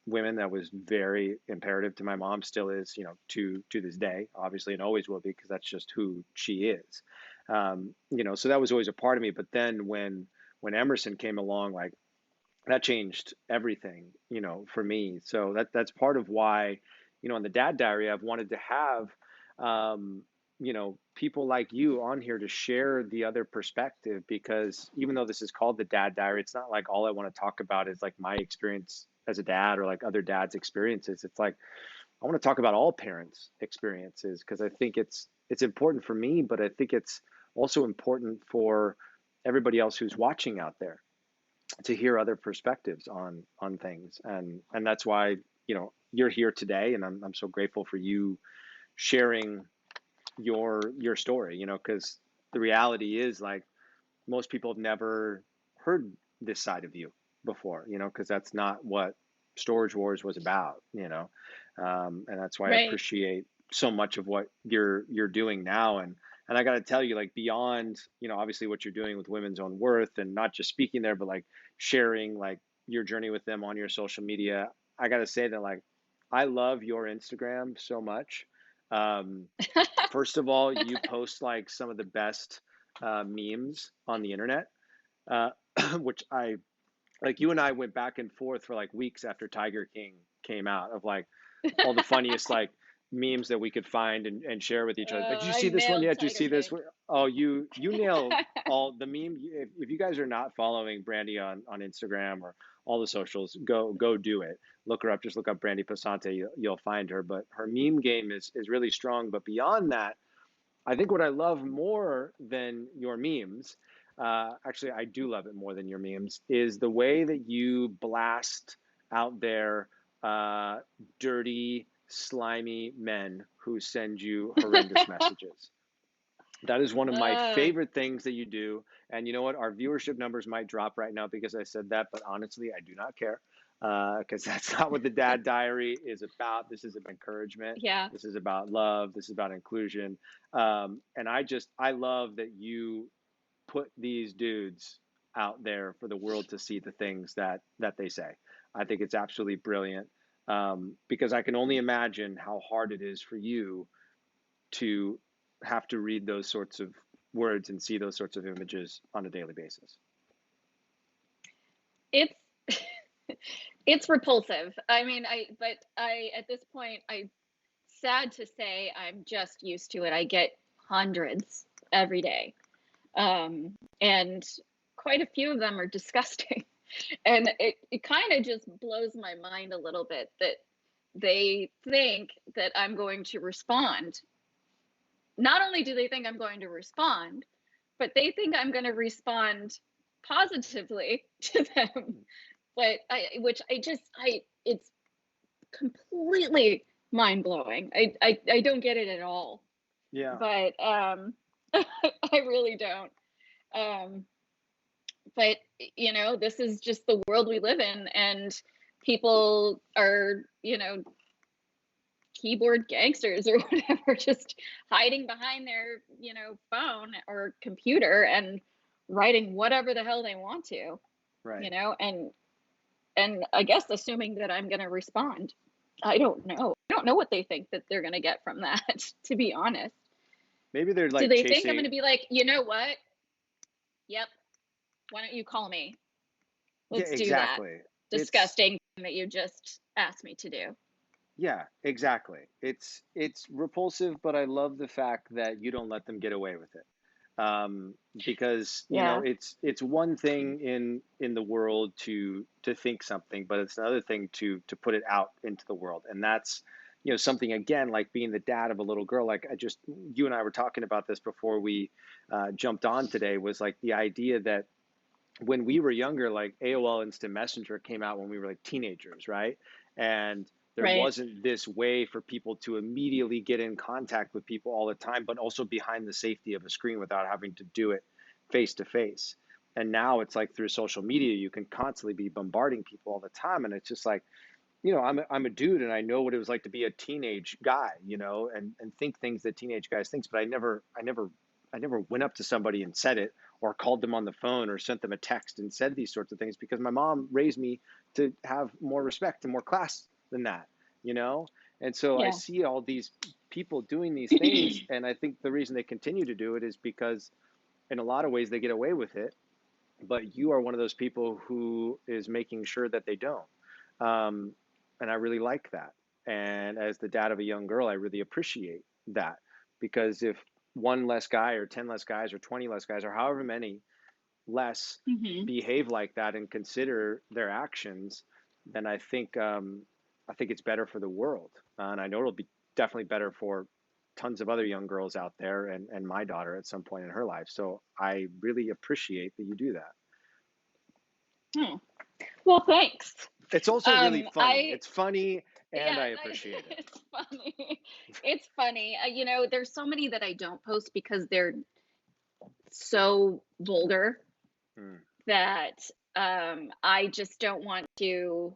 women. That was very imperative to my mom, still is, to this day, obviously, and always will be, because that's just who she is. So that was always a part of me. But then when Emerson came along, like, that changed everything, for me. So that's part of why, in the Dad Diary, I've wanted to have, people like you on here to share the other perspective, because even though this is called the Dad Diary, it's not like all I want to talk about is like my experience as a dad, or like other dads' experiences. It's like I want to talk about all parents' experiences, because I think it's important for me, but I think it's also important for everybody else who's watching out there to hear other perspectives on things. And that's why you're here today, and I'm so grateful for you sharing your story, because the reality is, like, most people have never heard this side of you before, because that's not what Storage Wars was about, and that's why I Right. appreciate so much of what you're doing now. And I got to tell you, like, beyond, obviously what you're doing with Women's Own Worth, and not just speaking there, but like sharing like your journey with them on your social media. I got to say that, like, I love your Instagram so much. Um, First of all, you post like some of the best memes on the internet, uh, which I like. You and I went back and forth for like weeks after Tiger King came out, of like all the funniest like memes that we could find, and share with each other. Like, did you I see this one nailed yet? Did you Tiger see this King. one? Oh, you nail all the meme. If you guys are not following Brandi on Instagram or all the socials, go do it. Look her up. Just look up Brandi Passante. You'll find her. But her meme game is really strong. But beyond that, I think what I love more than your memes, actually, I do love it more than your memes, is the way that you blast out there uh, dirty, slimy men who send you horrendous messages. That is one of my uh, favorite things that you do. And you know what? Our viewership numbers might drop right now because I said that, but honestly, I do not care, because that's not what the Dad Diary is about. This is about encouragement. yeah. This is about love. This is about inclusion. And I love that you put these dudes out there for the world to see the things that they say. I think it's absolutely brilliant, because I can only imagine how hard it is for you to have to read those sorts of words and see those sorts of images on a daily basis. It's it's repulsive. I mean, I at this point, I sad to say, I'm just used to it. I get hundreds every day. And quite a few of them are disgusting. And it kind of just blows my mind a little bit that they think that I'm going to respond. Not only do they think I'm going to respond, but they think I'm going to respond positively to them. But which I just, it's completely mind blowing. I don't get it at all. Yeah. But I really don't. Um, but this is just the world we live in, and people are, keyboard gangsters or whatever, just hiding behind their, phone or computer and writing whatever the hell they want to, Right. and I guess assuming that I'm going to respond. I don't know. I don't know what they think that they're going to get from that, to be honest. Maybe they're Do like they think I'm going chasing. to be like, you know what? Yep. Why don't you call me? Yeah, Let's do that. exactly. It's Disgusting thing that you just asked me to do. Yeah, exactly. It's repulsive, but I love the fact that you don't let them get away with it. Because Yeah. it's one thing in the world to think something, but it's another thing to put it out into the world. And that's something, again, like being the dad of a little girl. Like, you and I were talking about this before we jumped on today, was like the idea that when we were younger, like AOL Instant Messenger came out when we were like teenagers, right? And there Right. wasn't this way for people to immediately get in contact with people all the time, but also behind the safety of a screen without having to do it face to face. And now it's like through social media, you can constantly be bombarding people all the time. And it's just like, I'm a dude and I know what it was like to be a teenage guy, and think things that teenage guys think, but I never went up to somebody and said it, or called them on the phone, or sent them a text and said these sorts of things, because my mom raised me to have more respect and more class than that, you know? And so I Yeah. see all these people doing these things, and I think the reason they continue to do it is because in a lot of ways they get away with it, but you are one of those people who is making sure that they don't. Um, and I really like that. And as the dad of a young girl, I really appreciate that, because if one less guy, or 10 less guys, or 20 less guys, or however many less Hmm. behave like that and consider their actions, then I think it's better for the world. And I know it'll be definitely better for tons of other young girls out there, and my daughter at some point in her life. So I really appreciate that you do that. Hmm. Well, thanks. It's also really funny. I It's funny, and Yeah, I appreciate it. it's funny. It's funny. There's so many that I don't post because they're so vulgar Mm, that I just don't want to.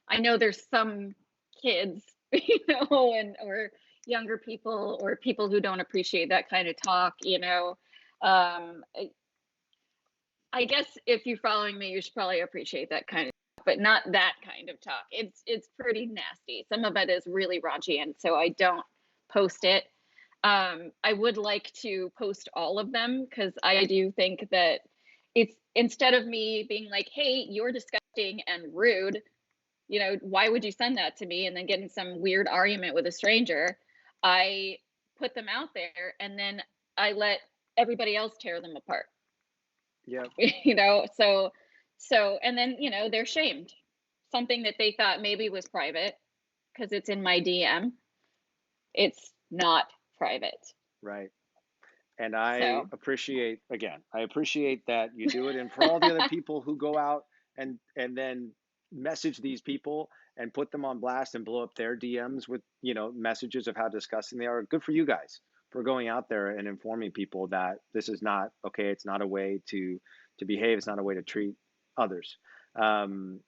I know there's some kids, and or younger people or people who don't appreciate that kind of talk. I guess if you're following me, you should probably appreciate that kind of talk, but not that kind of talk. It's pretty nasty. Some of it is really raunchy, and so I don't post it. I would like to post all of them because I do think that it's, instead of me being like, "Hey, you're disgusting and rude," why would you send that to me, and then get in some weird argument with a stranger. I put them out there, and then I let everybody else tear them apart. yep. So and then they're shamed, something that they thought maybe was private because it's in my DM. It's not private. Right. And I So appreciate, again, I appreciate that you do it. And for all the other people who go out and then message these people and put them on blast and blow up their DMs with, messages of how disgusting they are, good for you guys for going out there and informing people that this is not okay. It's not a way to behave. It's not a way to treat others. Um,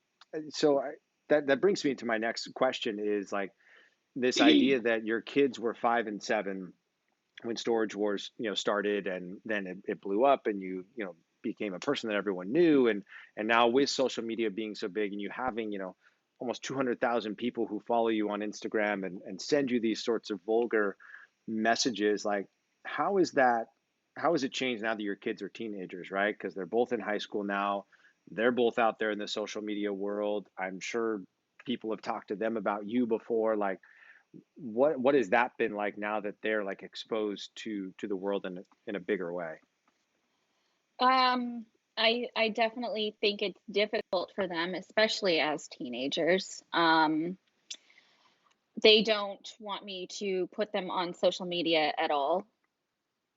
so that brings me to my next question, is like this idea that your kids were 5 and 7 when Storage Wars, started, and then it blew up, and you became a person that everyone knew, and now with social media being so big, and you having, almost 200,000 people who follow you on Instagram and send you these sorts of vulgar messages, like how is that, how has it changed now that your kids are teenagers, right? Because they're both in high school now, they're both out there in the social media world. I'm sure people have talked to them about you before. Like, what has that been like now that they're like exposed to the world in a bigger way? I definitely think it's difficult for them, especially as teenagers. They don't want me to put them on social media at all,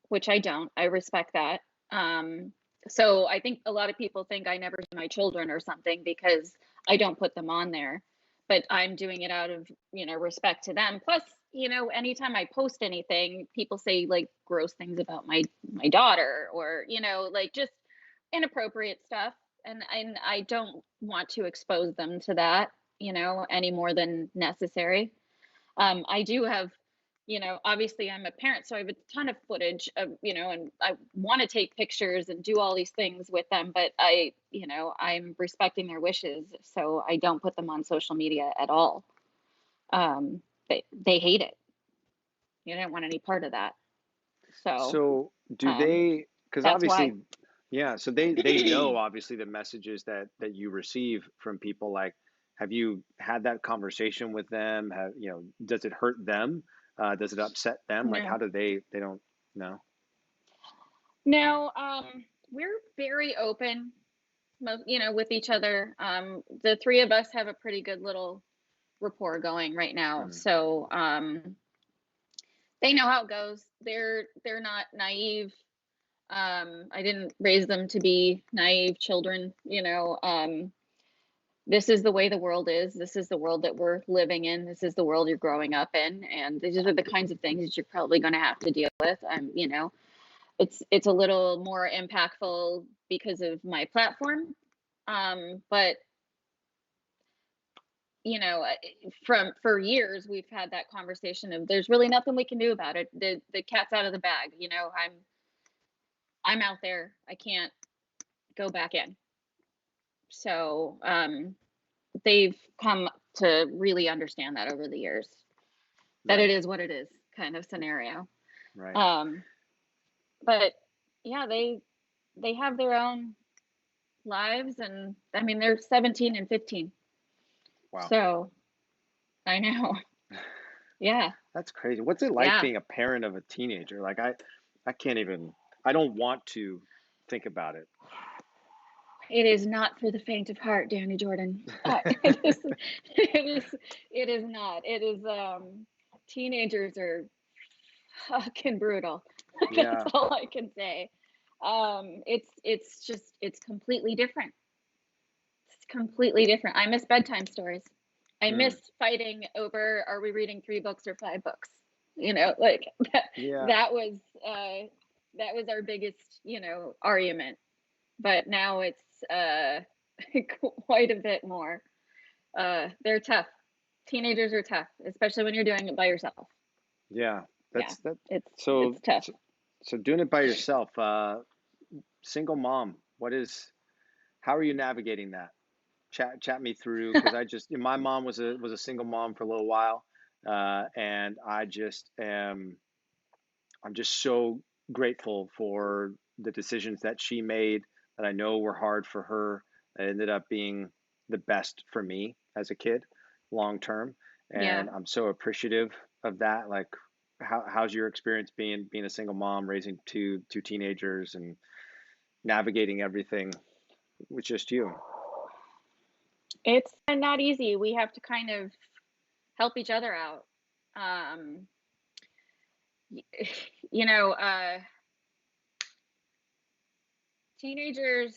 which I don't. I respect that. Um, so I think a lot of people think I never see my children or something because I don't put them on there, but I'm doing it out of, respect to them. Plus, anytime I post anything, people say like gross things about my daughter, or like just inappropriate stuff, and I don't want to expose them to that, any more than necessary. I do have, obviously I'm a parent, so I have a ton of footage of, and I want to take pictures and do all these things with them, but I'm respecting their wishes, so I don't put them on social media at all. They hate it. You don't want any part of that. So, So do um, they, because that's why. obviously, yeah, so they know obviously the messages that you receive from people. Like, have you had that conversation with them? Does it hurt them? Does it upset them? Like, how No. do they don't know? No, we're very open, with each other. The three of us have a pretty good little rapport going right now. Mm, So, they know how it goes. They're not naive. I didn't raise them to be naive children. This is the way the world is. This is the world that we're living in. This is the world you're growing up in, and these are the kinds of things that you're probably going to have to deal with. It's a little more impactful because of my platform. But from for years we've had that conversation of there's really nothing we can do about it. The cat's out of the bag. I'm out there. I can't go back in. So they've come to really understand that over the years, that it right, is what it is kind of scenario. right. Um, but yeah, they have their own lives, and I mean they're 17 and 15. Wow. So I know. Yeah. That's crazy. What's it like Yeah. being a parent of a teenager? Like I can't even, I don't want to think about it. It is not for the faint of heart, Danny Jordan. It is not. It is teenagers are fucking brutal. That's Yeah. all I can say. It's completely different. It's completely different. I miss bedtime stories. I Mm, miss fighting over, are we reading 3 books or 5 books? Like that, yeah. that was uh that was our biggest, argument. But now it's quite a bit more. They're tough. Teenagers are tough, especially when you're doing it by yourself. Yeah. Yeah, That's that. it's So, tough. so, so doing it by yourself, single mom, how are you navigating that? Chat me through, because my mom was a single mom for a little while, and I'm just so grateful for the decisions that she made that I know were hard for her, that ended up being the best for me as a kid long term. Yeah. And I'm so appreciative of that. Like, how's your experience being a single mom, raising two teenagers and navigating everything with just you? It's not easy. We have to kind of help each other out. Um, you know, uh, Teenagers,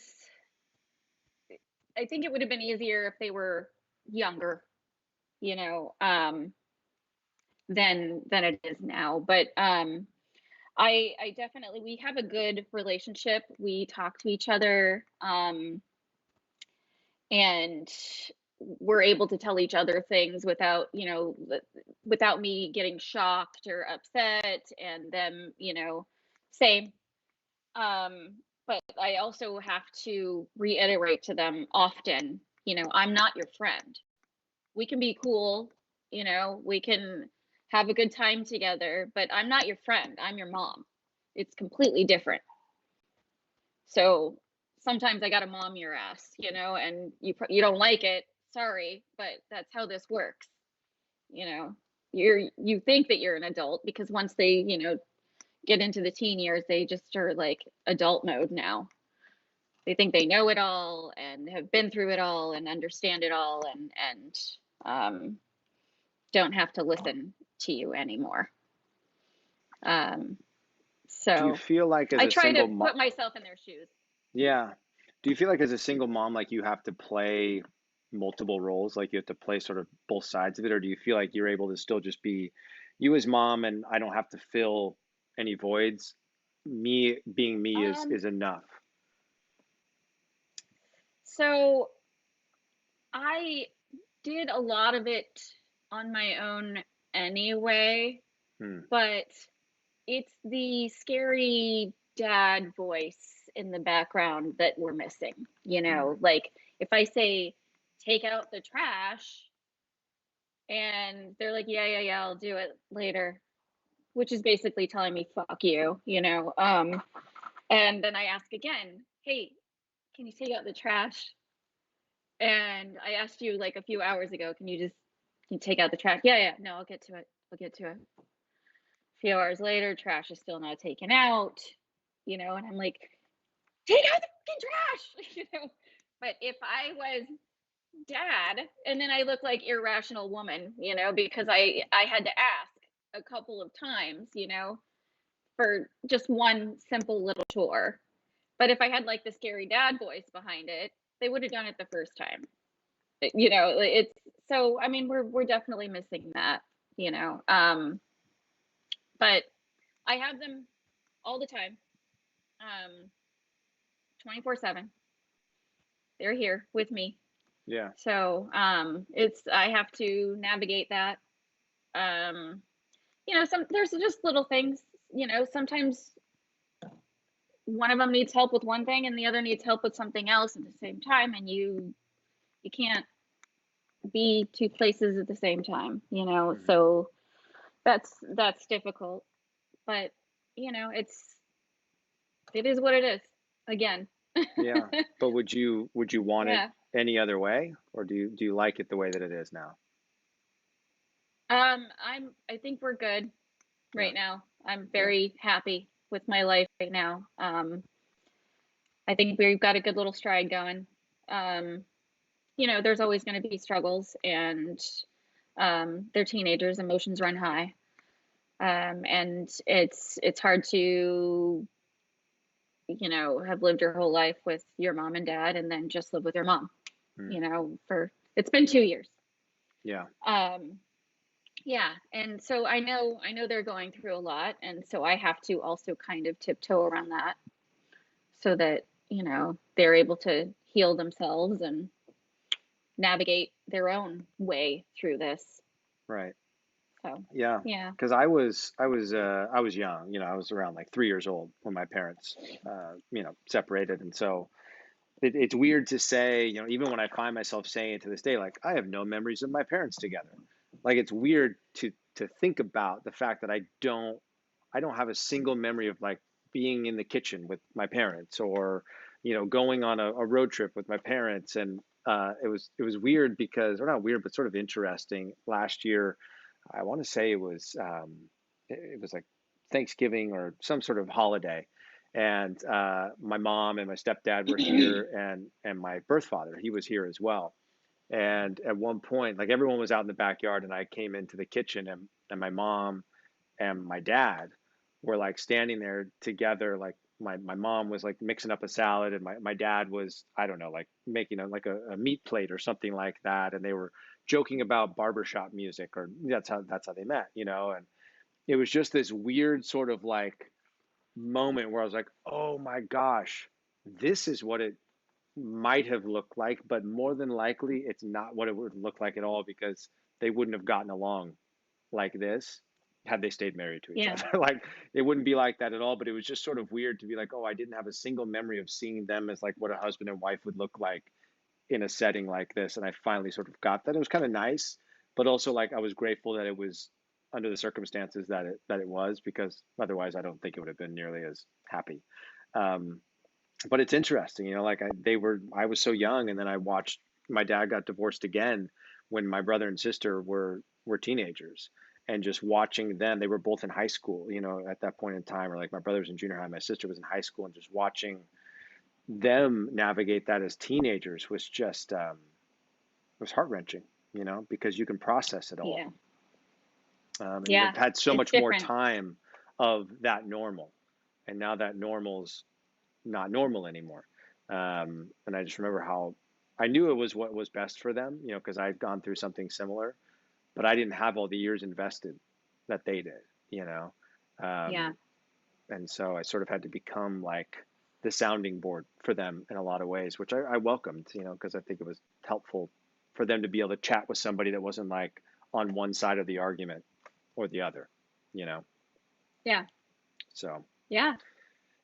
I think it would have been easier if they were younger, you know, than it is now. But I definitely, we have a good relationship. We talk to each other, and we're able to tell each other things without, without me getting shocked or upset, and them, same. Um, but I also have to reiterate to them often, I'm not your friend. We can be cool, we can have a good time together, but I'm not your friend. I'm your mom. It's completely different. So sometimes I got to mom your ass, and you don't like it. Sorry, but that's how this works. You know, you think that you're an adult because once they, get into the teen years, they just are like adult mode now. They think they know it all and have been through it all and understand it all, and um, don't have to listen to you anymore. Um, Do you so feel like as I a try single to mom, put myself in their shoes. yeah. Do you feel like as a single mom, like you have to play multiple roles, like you have to play sort of both sides of it, or do you feel like you're able to still just be you as mom, and I don't have to fill any voids. Me being me Um, is enough. so I did a lot of it on my own anyway, Hmm. but it's the scary dad voice in the background that we're missing. Hmm. Like if I say, take out the trash, and they're like, yeah, yeah, yeah, I'll do it later, which is basically telling me, fuck you. And then I ask again, hey, can you take out the trash? And I asked you like a few hours ago, can you take out the trash? Yeah, yeah, no, I'll get to it. I'll get to it. A few hours later, trash is still not taken out, and I'm like, take out the fucking trash, But if I was dad, and then I look like irrational woman, because I had to ask a couple of times, for just one simple little chore. But if I had like the scary dad voice behind it, they would have done it the first time. It's so I mean we're definitely missing that. But I have them all the time, 24/7. They're here with me. Yeah. So it's I have to navigate that. Um, some there's just little things. Sometimes one of them needs help with one thing and the other needs help with something else at the same time, and you can't be two places at the same time. Hmm. So that's difficult. But it is what it is. Again. Yeah. But would you want it Yeah. any other way, or do you like it the way that it is now? I think we're good Yeah. right now. I'm Yeah. very happy with my life right now. I think we've got a good little stride going. Um, there's always going to be struggles, and they're teenagers, emotions run high. And it's hard to, have lived your whole life with your mom and dad and then just live with your mom, Hmm. for it's been 2 years. Yeah. Um, yeah, and so I know they're going through a lot, and so I have to also kind of tiptoe around that so that, they're able to heal themselves and navigate their own way through this. Right. So, Yeah. yeah. Because I was young. I was around like 3 years old when my parents separated, and so it's weird to say, even when I find myself saying it to this day, like I have no memories of my parents together. Like it's weird to think about the fact that I don't have a single memory of like being in the kitchen with my parents, or going on a road trip with my parents. And it was weird because, or not weird, but sort of interesting. Last year, I want to say it was like Thanksgiving or some sort of holiday, and my mom and my stepdad were here, and my birth father, he was here as well. And at one point, like everyone was out in the backyard, and I came into the kitchen, and my mom and my dad were like standing there together. Like my mom was like mixing up a salad, and my dad was, I don't know, like making a meat plate or something like that. And they were joking about barbershop music, or that's how they met. And it was just this weird sort of like moment where I was like, oh my gosh, this is what it might have looked like, but more than likely, it's not what it would look like at all, because they wouldn't have gotten along like this had they stayed married to each Yeah. other. Like it wouldn't be like that at all. But it was just sort of weird to be like, oh, I didn't have a single memory of seeing them as like what a husband and wife would look like in a setting like this. And I finally sort of got that. It was kind of nice, but also like I was grateful that it was under the circumstances that it was, because otherwise I don't think it would have been nearly as happy. Um, but it's interesting, like I was so young, and then I watched my dad got divorced again when my brother and sister were teenagers, and just watching them, they were both in high school, at that point in time, or like my brother was in junior high, my sister was in high school, and just watching them navigate that as teenagers was just was heart wrenching, because you can process it all, Yeah. and Yeah. they've had so It's much more different. time of that normal, and now that normal's not normal anymore. And I just remember how I knew it was what was best for them, because I'd gone through something similar, but I didn't have all the years invested, that they did, you know? Yeah. Um, and so I sort of had to become like the sounding board for them in a lot of ways, which I welcomed, you know, because I think it was helpful for them to be able to chat with somebody that wasn't like on one side of the argument or the other, you know? Yeah. So Yeah.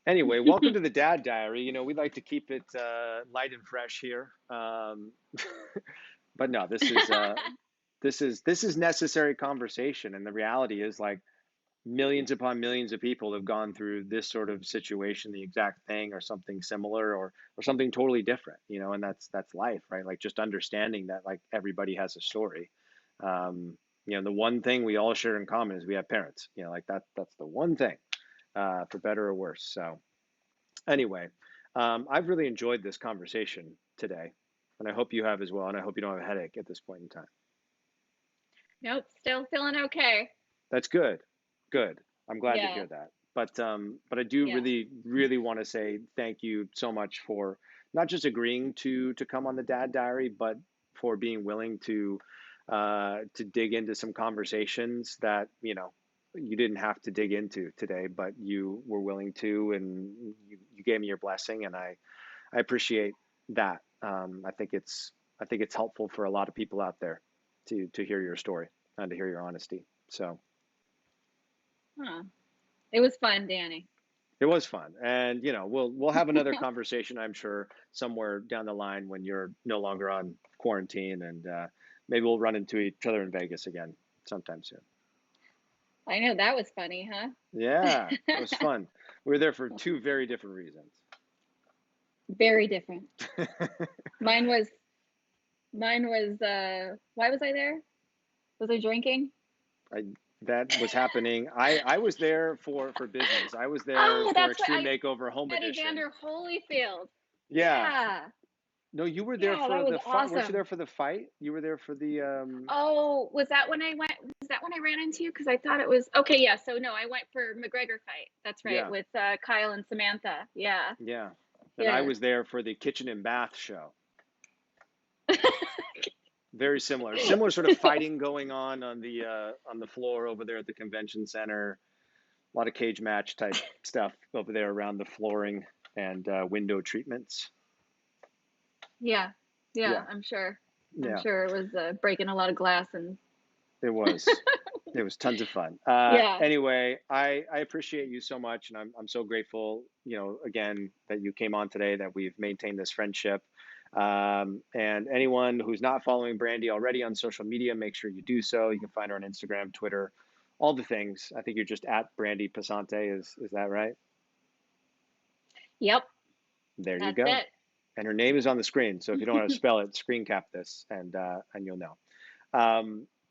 anyway, welcome to the Dad Diary. You know, we like to keep it light and fresh here. But no, this is necessary conversation, and the reality is like millions upon millions of people have gone through this sort of situation, the exact thing, or something similar, or something totally different. You know, and that's life, right? Like just understanding that like everybody has a story. You know, the one thing we all share in common is we have parents. You know, like that's the one thing, for better or worse. So anyway, I've really enjoyed this conversation today, and I hope you have as well. And I hope you don't have a headache at this point in time. Nope. Still feeling okay. That's good. Good. I'm glad to Yeah. hear that. But I do Yeah. really, really want to say thank you so much for not just agreeing to come on the Dad Diary, but for being willing to dig into some conversations that, you know, you didn't have to dig into today, but you were willing to, and you gave me your blessing, and I appreciate that. I think it's helpful for a lot of people out there to hear your story and to hear your honesty. So Huh. It was fun, Danny. it was fun, and you know we'll have another conversation, I'm sure, somewhere down the line when you're no longer on quarantine, and maybe we'll run into each other in Vegas again sometime soon. I know that was funny, Yeah, it huh? was fun. We were there for two very different reasons. Very different. Mine was why was I there? Was I drinking? I that was happening. I was there for business. I was there Oh, for that's what Extreme Makeover Home Eddie Edition. Vander Holyfield. Yeah. Yeah. No, you were there Yeah, that for was the fight. Weren't you awesome. there for the fight? You were there for the Oh, was that when I ran into you? Because I thought it was okay, yeah. So no, I went for McGregor fight. That's right, yeah, with Kyle and Samantha. Yeah. yeah. And I Yeah. was there for the kitchen and bath show. Very similar sort of fighting going on the floor over there at the convention center. A lot of cage match type stuff over there around the flooring and window treatments. Yeah. Yeah, Yeah, I'm sure. I'm yeah. sure it was breaking a lot of glass and It was. It was tons of fun. yeah. Anyway, I appreciate you so much, and I'm so grateful, you know, again, that you came on today, that we've maintained this friendship. And anyone who's not following Brandi already on social media, make sure you do so. You can find her on Instagram, Twitter, all the things. I think you're just at Brandi Passante. Is that right? Yep, There you that's go. it. And her name is on the screen, so if you don't know how to spell it, screen cap this, and you'll know.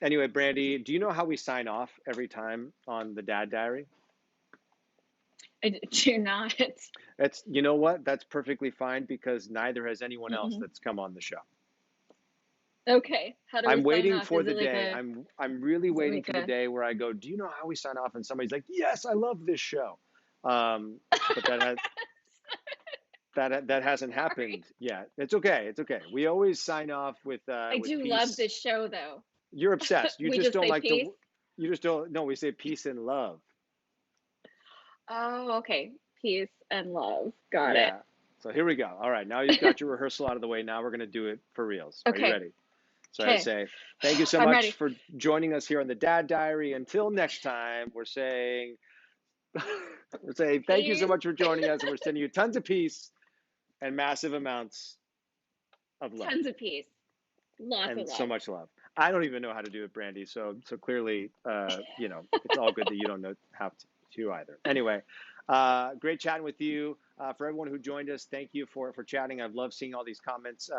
Anyway, Brandi, do you know how we sign off every time on the Dad Diary? I do not. That's, you know what? That's perfectly fine because neither has anyone else Mm-mm. that's come on the show. Okay, how do we I'm sign waiting off? for the day. I'm really Is it waiting like for the a day where I go, do you know how we sign off? And somebody's like, yes, I love this show. Um, but that hasn't sorry. happened yet. It's okay. It's okay. We always sign off I with do love peace. this show though. You're obsessed. You We just just don't say like peace. to. You just don't. No, we say peace and love. Oh, okay. Peace and love. Got it. Yeah. So here we go. All right. Now you've got your rehearsal out of the way. Now we're going to do it for reals. Are you Okay. ready? So I Okay. say, thank you so I'm much ready. for joining us here on the Dad Diary. Until next time, we're saying, thank you so Peace. much for joining us. And we're sending you tons of peace and massive amounts of love Tons of peace. Lots of and so love. much love. I don't even know how to do it, Brandi. So clearly, you know, it's all good that you don't know how to either. Anyway, great chatting with you. For everyone who joined us, thank you for chatting. I've loved seeing all these comments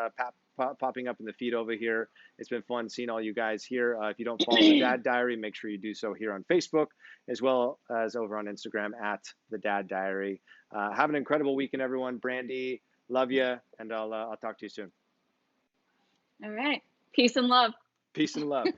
popping up in the feed over here. It's been fun seeing all you guys here. If you don't follow the Dad Diary, make sure you do so here on Facebook, as well as over on Instagram at the Dad Diary. Have an incredible weekend, everyone. Brandi, love you, and I'll talk to you soon. All right. Peace and love. Peace and love.